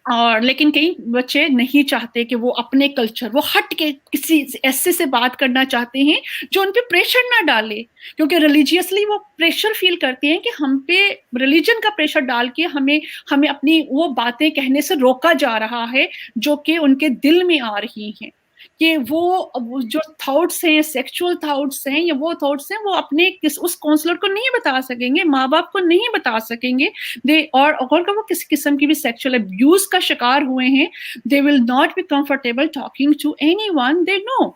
[SPEAKER 3] और लेकिन कई बच्चे नहीं चाहते कि वो अपने कल्चर, वो हट के किसी ऐसे से बात करना चाहते हैं जो उन पे प्रेशर ना डाले, क्योंकि रिलीजियसली वो प्रेशर फील करते हैं कि हम पे रिलीजन का प्रेशर डाल के हमें अपनी वो बातें कहने से रोका जा रहा है जो कि उनके दिल में आ रही हैं. कि वो जो थॉट्स हैं, सेक्सुअल थॉट्स हैं या वो थॉट्स हैं, वो अपने उस काउंसलर को नहीं बता सकेंगे, माँ बाप को नहीं बता सकेंगे. और अगर वो किसी किस्म की भी सेक्सुअल अब्यूज का शिकार हुए हैं, they will not be comfortable talking to anyone they know.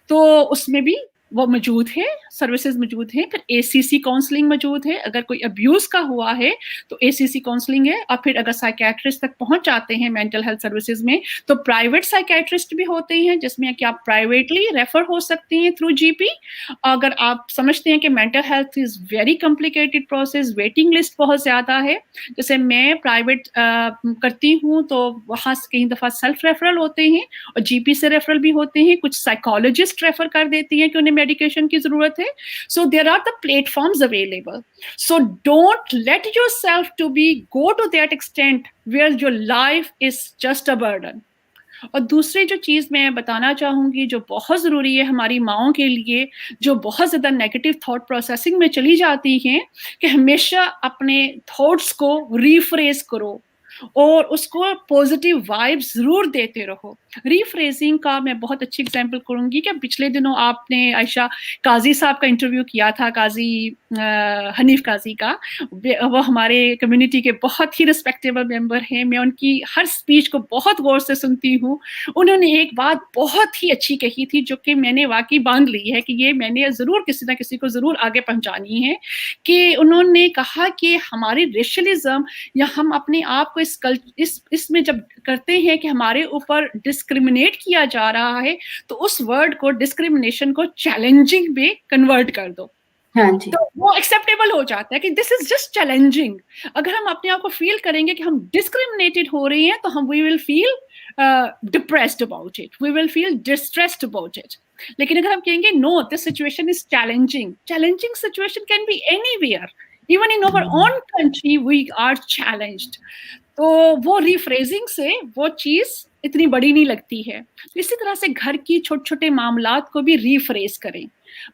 [SPEAKER 3] तो उसमें भी वो मौजूद है, सर्विसेज मौजूद हैं. फिर एसीसी काउंसलिंग मौजूद है. अगर कोई अब्यूज का हुआ है तो एसीसी काउंसलिंग है. और फिर अगर साइकियाट्रिस्ट तक पहुंच जाते हैं मेंटल हेल्थ सर्विसेज में, तो प्राइवेट साइकियाट्रिस्ट भी होते हैं जिसमें कि आप प्राइवेटली रेफर हो सकते हैं थ्रू जीपी. अगर आप समझते हैं कि mental health is very complicated process, waiting list बहुत ज्यादा है. जैसे मैं प्राइवेट करती हूँ तो वहाँ से कई दफा सेल्फ रेफरल होते हैं और जीपी से रेफरल भी होते हैं. कुछ साइकोलॉजिस्ट रेफर कर देती हैं कि उन्हें मेडिकेशन की जरूरत है. So there are the platforms available. So don't let yourself to be go to that extent where your life is just a burden. और दूसरी जो चीज़ मैं बताना चाहूँगी जो बहुत ज़रूरी है हमारी माँओं के लिए, जो बहुत ज़्यादा नेगेटिव थॉट प्रोसेसिंग में चली जाती हैं, कि हमेशा अपने थॉट्स को रीफ्रेज करो. और उसको पॉजिटिव वाइब्स जरूर देते रहो। रीफ्रेजिंग का मैं बहुत अच्छी एग्जांपल करूंगी कि पिछले दिनों आपने आयशा काजी साहब का इंटरव्यू किया था, काजी हनीफ काजी का। वो हमारे कम्युनिटी के बहुत ही रिस्पेक्टेबल मेंबर हैं, मैं उनकी हर स्पीच को बहुत गौर से सुनती हूँ। उन्होंने एक बात बहुत ही अच्छी कही थी जो कि मैंने वाकई बांध ली है कि ये मैंने जरूर किसी ना किसी को जरूर आगे पहुंचानी है, कि उन्होंने कहा कि हमारी रेशलिज्म या हम अपने आप को इसमें जब करते हैं कि हमारे ऊपर डिस्क्रिमिनेट किया जा रहा है, तो उस वर्ड को, डिस्क्रिमिनेशन को चैलेंजिंग में कन्वर्ट कर दो।
[SPEAKER 1] हाँ जी।
[SPEAKER 3] तो वो एक्सेप्टेबल हो जाता है कि दिस इज जस्ट चैलेंजिंग। अगर हम अपने आप को फील करेंगे कि हम डिस्क्रिमिनेटेड हो रहे हैं, तो हम we will feel depressed about it, we will feel distressed about it. लेकिन अगर हम कहेंगे no, this situation is challenging, challenging situation can be anywhere, even in our own country we are challenged. तो वो रिफ्रेजिंग से वो चीज इतनी बड़ी नहीं लगती है। इसी तरह से घर की छोटे छोटे मामलात को भी रिफ्रेज करें।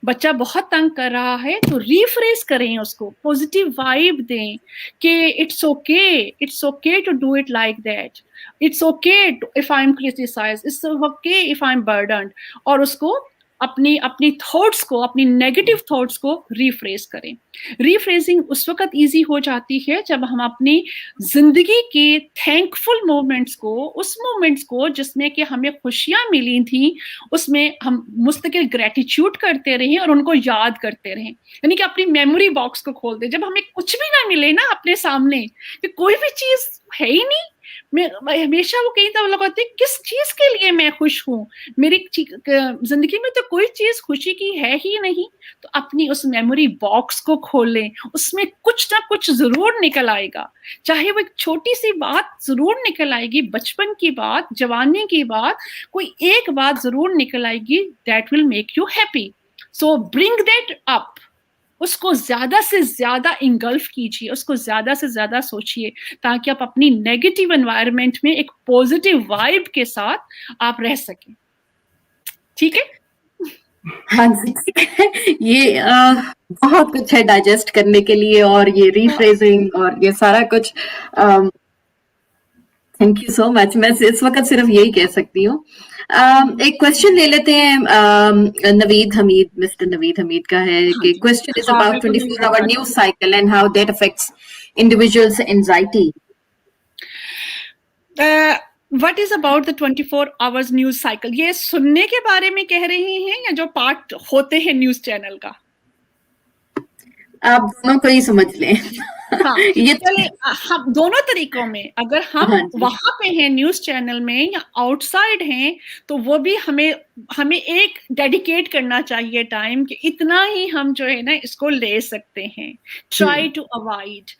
[SPEAKER 3] बच्चा बहुत तंग कर रहा है तो रिफ्रेज करें, उसको पॉजिटिव वाइब दें कि it's okay to do it like that, it's okay if I am criticised, it's okay if I am burdened, और उसको अपनी थॉट्स को, अपनी नेगेटिव थॉट्स को रिफ्रेज करें। रिफ्रेजिंग उस वक्त इजी हो जाती है जब हम अपनी जिंदगी के थैंकफुल मोमेंट्स को, उस मोमेंट्स को जिसमें कि हमें खुशियां मिली थी, उसमें हम मुस्तकिल ग्रेटिट्यूड करते रहें और उनको याद करते रहें। यानी कि अपनी मेमोरी बॉक्स को खोल दें। जब हमें कुछ भी ना मिले ना अपने सामने, कि कोई भी चीज है ही नहीं, मैं हमेशा वो कहीं तो लोग कहते हैं किस चीज के लिए मैं खुश हूँ, मेरी जिंदगी में तो कोई चीज खुशी की है ही नहीं। तो अपनी उस मेमोरी बॉक्स को खोलें, उसमें कुछ ना कुछ जरूर निकल आएगा। चाहे वो एक छोटी सी बात जरूर निकल आएगी, बचपन की बात, जवानी की बात, कोई एक बात जरूर निकल आएगी that will make you happy. So bring that up, उसको ज्यादा से ज्यादा इंगल्फ कीजिए, उसको ज्यादा से ज्यादा सोचिए, ताकि आप अपनी नेगेटिव एनवायरनमेंट में एक पॉजिटिव वाइब के साथ आप रह सकें। ठीक है?
[SPEAKER 1] हाँ जी। ये बहुत कुछ है डाइजेस्ट करने के लिए, और ये रीफ्रेजिंग और ये सारा कुछ। Thank you so much. मैं इस वक्त सिर्फ यही कह सकती हूँ। एक क्वेश्चन ले लेते हैं। नवीद हमीद, मिस्टर नवीद हमीद का है कि question is about 24 hour news cycle and how that affects individuals anxiety.
[SPEAKER 3] What is about the 24 hours news cycle? ये सुनने के बारे में कह रहे हैं या जो पार्ट होते हैं न्यूज चैनल का?
[SPEAKER 1] आप दोनों को ही समझ लें।
[SPEAKER 3] हाँ, ये चलिए, हम दोनों तरीकों में, अगर हम
[SPEAKER 1] हाँ
[SPEAKER 3] वहां पे हैं न्यूज चैनल में या आउटसाइड हैं, तो वो भी हमें एक डेडिकेट करना चाहिए टाइम कि इतना ही हम जो है ना इसको ले सकते हैं। Try to avoid.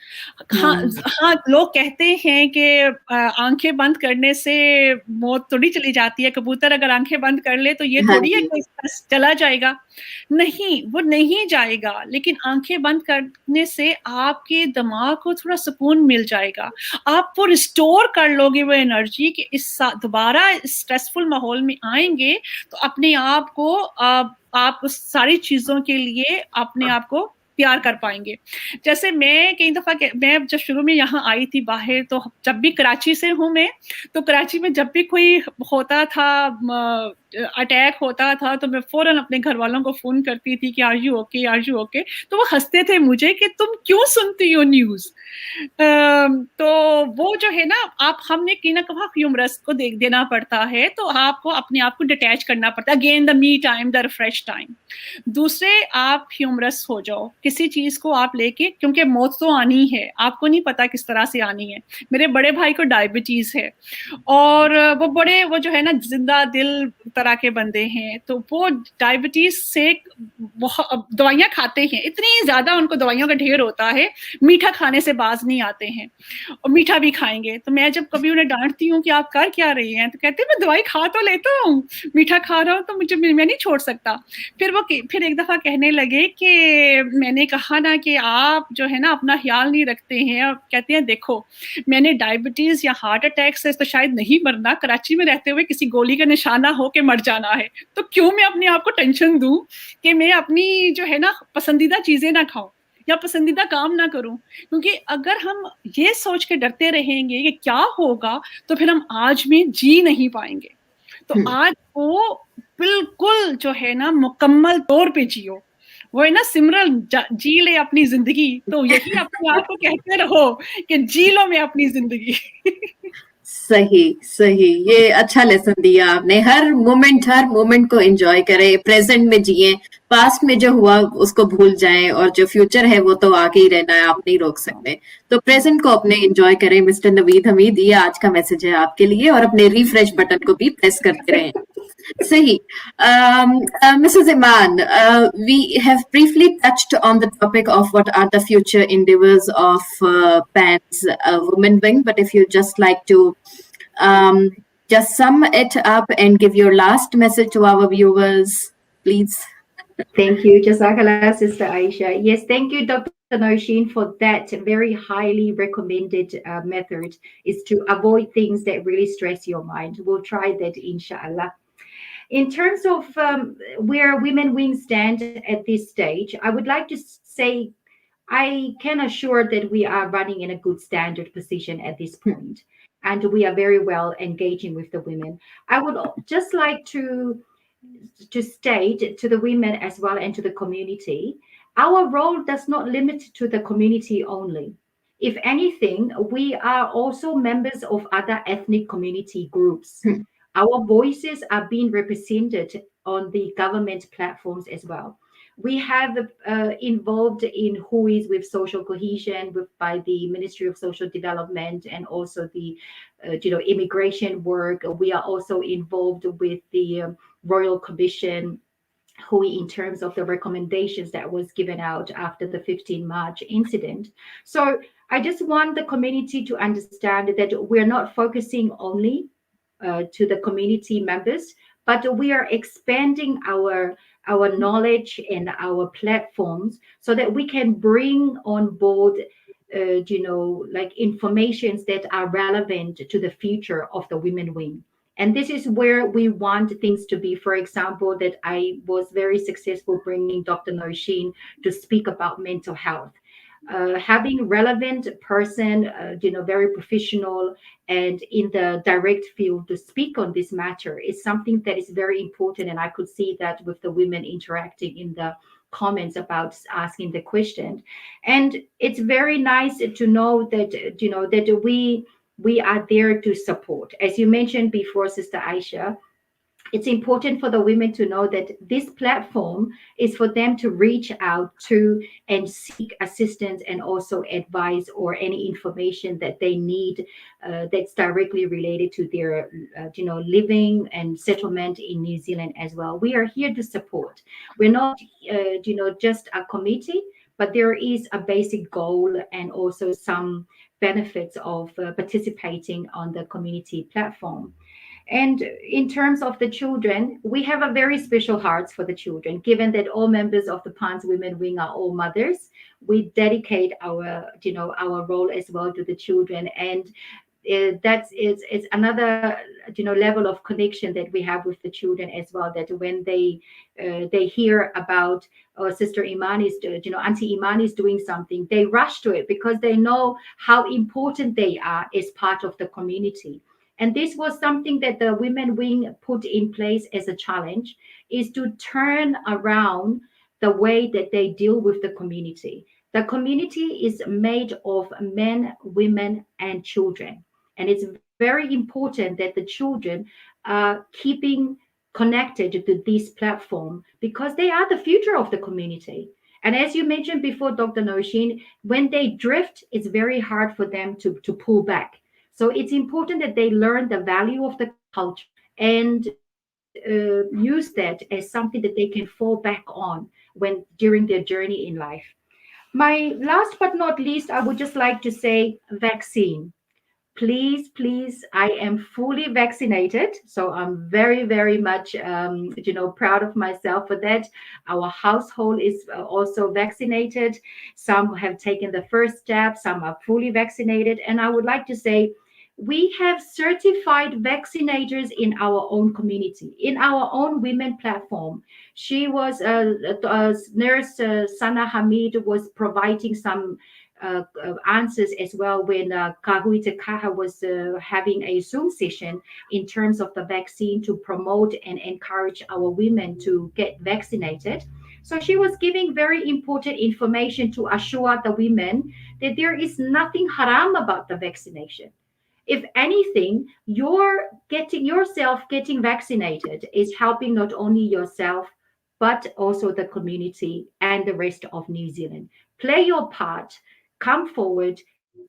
[SPEAKER 3] हाँ, लोग कहते हैं कि आंखें बंद करने से मौत थोड़ी चली जाती है। कबूतर अगर आंखें बंद कर ले तो ये थोड़ी है कि चला जाएगा, नहीं, वो नहीं जाएगा। लेकिन आंखें बंद करने से आपके दिमाग को थोड़ा सुकून मिल जाएगा, आप वो रिस्टोर कर लोगे वो एनर्जी कि दोबारा स्ट्रेसफुल माहौल में आएंगे तो अपने आप को आप उस सारी चीजों के लिए अपने आप को तैयार कर पाएंगे। जैसे मैं कई दफा, मैं जब शुरू में यहाँ आई थी बाहर, तो जब भी कराची से हूँ मैं, तो कराची में जब भी कोई होता था, अटैक होता था, तो मैं फौरन अपने घर वालों को फोन करती थी कि are you okay, are you okay. तो वो हंसते थे मुझे कि तुम क्यों सुनती हो न्यूज। तो वो जो है ना, हमने कहीं ना कहीं ह्यूमरस को देना पड़ता है, तो आपको अपने आप को डिटैच करना पड़ता है। Again the me time, the refresh time. दूसरे, आप ह्यूमरस हो जाओ किसी चीज को आप लेके, क्योंकि मौत तो आनी है, आपको नहीं पता किस तरह से आनी है। मेरे बड़े भाई को डायबिटीज है, और वो जो है ना जिंदा दिल तरह के बंदे हैं, तो वो डायबिटीज से दवाइयां खाते हैं, इतनी ज्यादा उनको दवाइयों का ढेर होता है, मीठा खाने से बाज नहीं आते हैं, और मीठा भी खाएंगे। तो मैं जब कभी उन्हें डांटती हूँ कि आप कर क्या रही हैं, तो कहते हैं मैं दवाई खा तो लेता हूँ, मीठा खा रहा हूँ तो मैं नहीं छोड़ सकता। फिर एक दफा कहने लगे कि मैंने कहा ना कि आप जो है ना अपना ख्याल नहीं रखते हैं। और कहते हैं देखो, मैंने डायबिटीज या हार्ट अटैक से तो शायद नहीं मरना, कराची में रहते हुए किसी गोली का निशाना हो के मर जाना है, तो क्यों मैं अपने आप को टेंशन दूं कि मैं अपनी जो है ना पसंदीदा चीजें ना खाऊं। या पसंदीदा काम ना करूं, क्योंकि अगर हम ये सोच के डरते रहेंगे कि क्या होगा, तो फिर हम आज में जी नहीं पाएंगे। तो आज वो बिल्कुल जो है ना मुकम्मल तौर पे जियो। वो है ना सिमरन जी ले अपनी जिंदगी, तो यही अपने आप को कहते रहो कि जी लो मैं अपनी जिंदगी।
[SPEAKER 1] सही सही, ये अच्छा लेसन दिया आपने। हर मोमेंट को एंजॉय करें, प्रेजेंट में जिए, पास्ट में जो हुआ उसको भूल जाएं, और जो फ्यूचर है वो तो आगे ही रहना है, आप नहीं रोक सकते। तो प्रेजेंट को अपने एंजॉय करें। मिस्टर नवीद हमीद, ये आज का मैसेज है आपके लिए, और अपने रिफ्रेश बटन को भी प्रेस करते रहें। Sahi. Mrs. Iman, we have briefly touched on the topic of what are the future endeavors of PAN's Women Wing, but if you just like to um, just sum it up and give your last message to our viewers, please.
[SPEAKER 2] Thank you, Jazakallah, Sister Aisha. Yes, thank you, Dr. Nosheen, for that very highly recommended method, is to avoid things that really stress your mind. We'll try that, inshallah. In terms of where Women Wing stand at this stage, I would like to say I can assure that we are running in a good standard position at this point, and we are very well engaging with the women. I would just like to state to the women as well and to the community, our role does not limit to the community only. If anything, we are also members of other ethnic community groups. Our voices are being represented on the government platforms as well. We have involved in who is with social cohesion by the Ministry of Social Development, and also the immigration work. We are also involved with the Royal Commission, who in terms of the recommendations that was given out after the 15 March incident. So I just want the community to understand that we're not focusing only to the community members, but we are expanding our knowledge and our platforms so that we can bring on board like informations that are relevant to the future of the Women Wing. And this is where we want things to be. For example, that I was very successful bringing Dr. Nosheen to speak about mental health. Having relevant person, very professional and in the direct field to speak on this matter is something that is very important. And I could see that with the women interacting in the comments about asking the question. And it's very nice to know that, that we are there to support. As you mentioned before, Sister Aisha, it's important for the women to know that this platform is for them to reach out to and seek assistance and also advice or any information that they need that's directly related to their living and settlement in New Zealand as well. We are here to support. We're not just a committee, but there is a basic goal and also some benefits of participating on the community platform. And in terms of the children, we have a very special hearts for the children. Given that all members of the PAN's Women Wing are all mothers, we dedicate our role as well to the children. And it's another level of connection that we have with the children as well. That when they hear about Sister Eimaan is Auntie Eimaan is doing something, they rush to it because they know how important they are as part of the community. And this was something that the Women Wing put in place as a challenge, is to turn around the way that they deal with the community. The community is made of men, women, and children. And it's very important that the children are keeping connected to this platform because they are the future of the community. And as you mentioned before, Dr. Nosheen, when they drift, it's very hard for them to pull back. So it's important that they learn the value of the culture and use that as something that they can fall back on when during their journey in life. My last but not least, I would just like to say vaccine. Please, I am fully vaccinated. So I'm very, very much, proud of myself for that. Our household is also vaccinated. Some have taken the first jab, some are fully vaccinated. And I would like to say, we have certified vaccinators in our own community, in our own women platform. She was nurse Sana Hamid was providing some answers as well when Kahuita Kaha was having a Zoom session in terms of the vaccine to promote and encourage our women to get vaccinated. So she was giving very important information to assure the women that there is nothing haram about the vaccination. If anything, yourself getting vaccinated is helping not only yourself, but also the community and the rest of New Zealand. Play your part, come forward,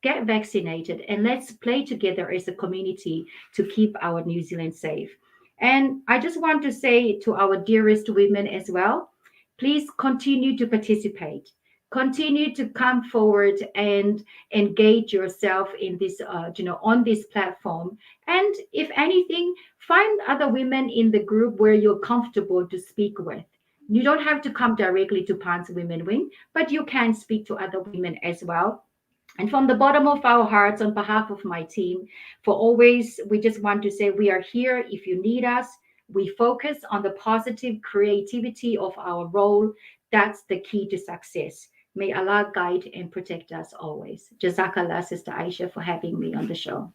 [SPEAKER 2] get vaccinated, and let's play together as a community to keep our New Zealand safe. And I just want to say to our dearest women as well, please continue to participate. Continue to come forward and engage yourself in this, on this platform. And if anything, find other women in the group where you're comfortable to speak with. You don't have to come directly to Pants Women Wing, but you can speak to other women as well. And from the bottom of our hearts, on behalf of my team, we just want to say we are here if you need us. We focus on the positive creativity of our role. That's the key to success. May Allah guide and protect us always. Jazakallah, Sister Ayesha, for having me on the show.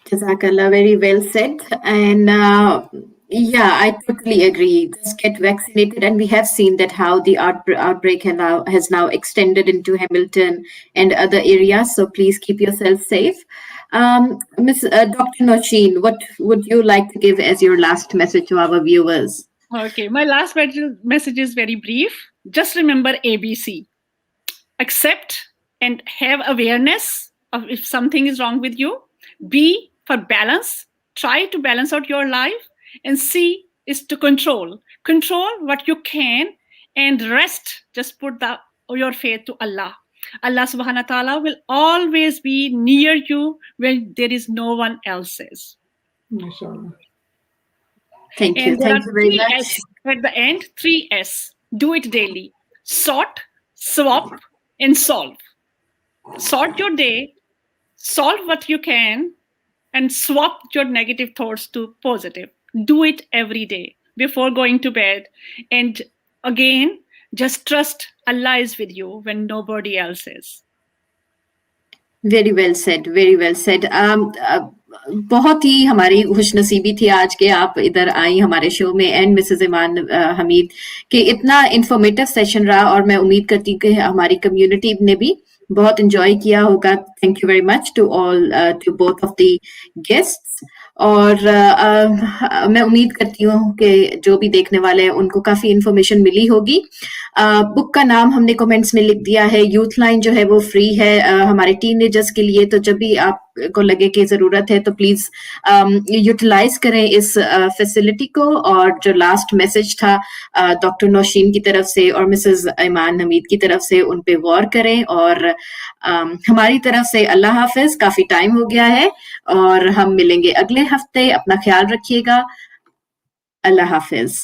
[SPEAKER 1] Jazakallah, very well said. And yeah, I totally agree. Just get vaccinated, and we have seen that how the outbreak has now extended into Hamilton and other areas. So please keep yourself safe. Dr. Nosheen, what would you like to give as your last message to our viewers?
[SPEAKER 3] Okay, my last message is very brief. Just remember ABC. Accept and have awareness of if something is wrong with you. B, for balance. Try to balance out your life. And C is to control. Control what you can, and rest. Just put your faith to Allah. Allah subhanahu wa ta'ala will always be near you when there is no one else is.
[SPEAKER 2] MashaAllah.
[SPEAKER 1] Thank you. Thank you very much.
[SPEAKER 3] S at the end, 3S. Do it daily. Sort, swap, and solve. Sort your day, solve what you can, and swap your negative thoughts to positive. Do it every day before going to bed. And again, just trust Allah is with you when nobody else is.
[SPEAKER 1] Very well said. Very well said. बहुत ही हमारी खुशनसीबी थी आज के आप इधर आई हमारे show में and Mrs Iman Hamid के इतना इंफॉर्मेटिव सेशन रहा और मैं उम्मीद करती हूँ कि हमारी कम्युनिटी ने भी बहुत एंजॉय किया होगा. Thank you very much to all to both of the guests. और मैं उम्मीद करती हूँ कि जो भी देखने वाले हैं उनको काफी इंफॉर्मेशन मिली होगी. बुक का नाम हमने कमेंट्स में लिख दिया है. यूथ लाइन जो है वो फ्री है हमारे टीनेजर्स के लिए. तो जब भी आपको लगे कि जरूरत है तो प्लीज यूटिलाइज करें इस फैसिलिटी को. और जो लास्ट मैसेज था डॉक्टर नौशीन की तरफ से और मिसेस ईमान हमीद की तरफ से उन पे गौर करें. और हमारी तरफ से अल्लाह हाफिज. काफी टाइम हो गया है और हम मिलेंगे अगले हफ्ते. अपना ख्याल रखिएगा. अल्लाह हाफिज.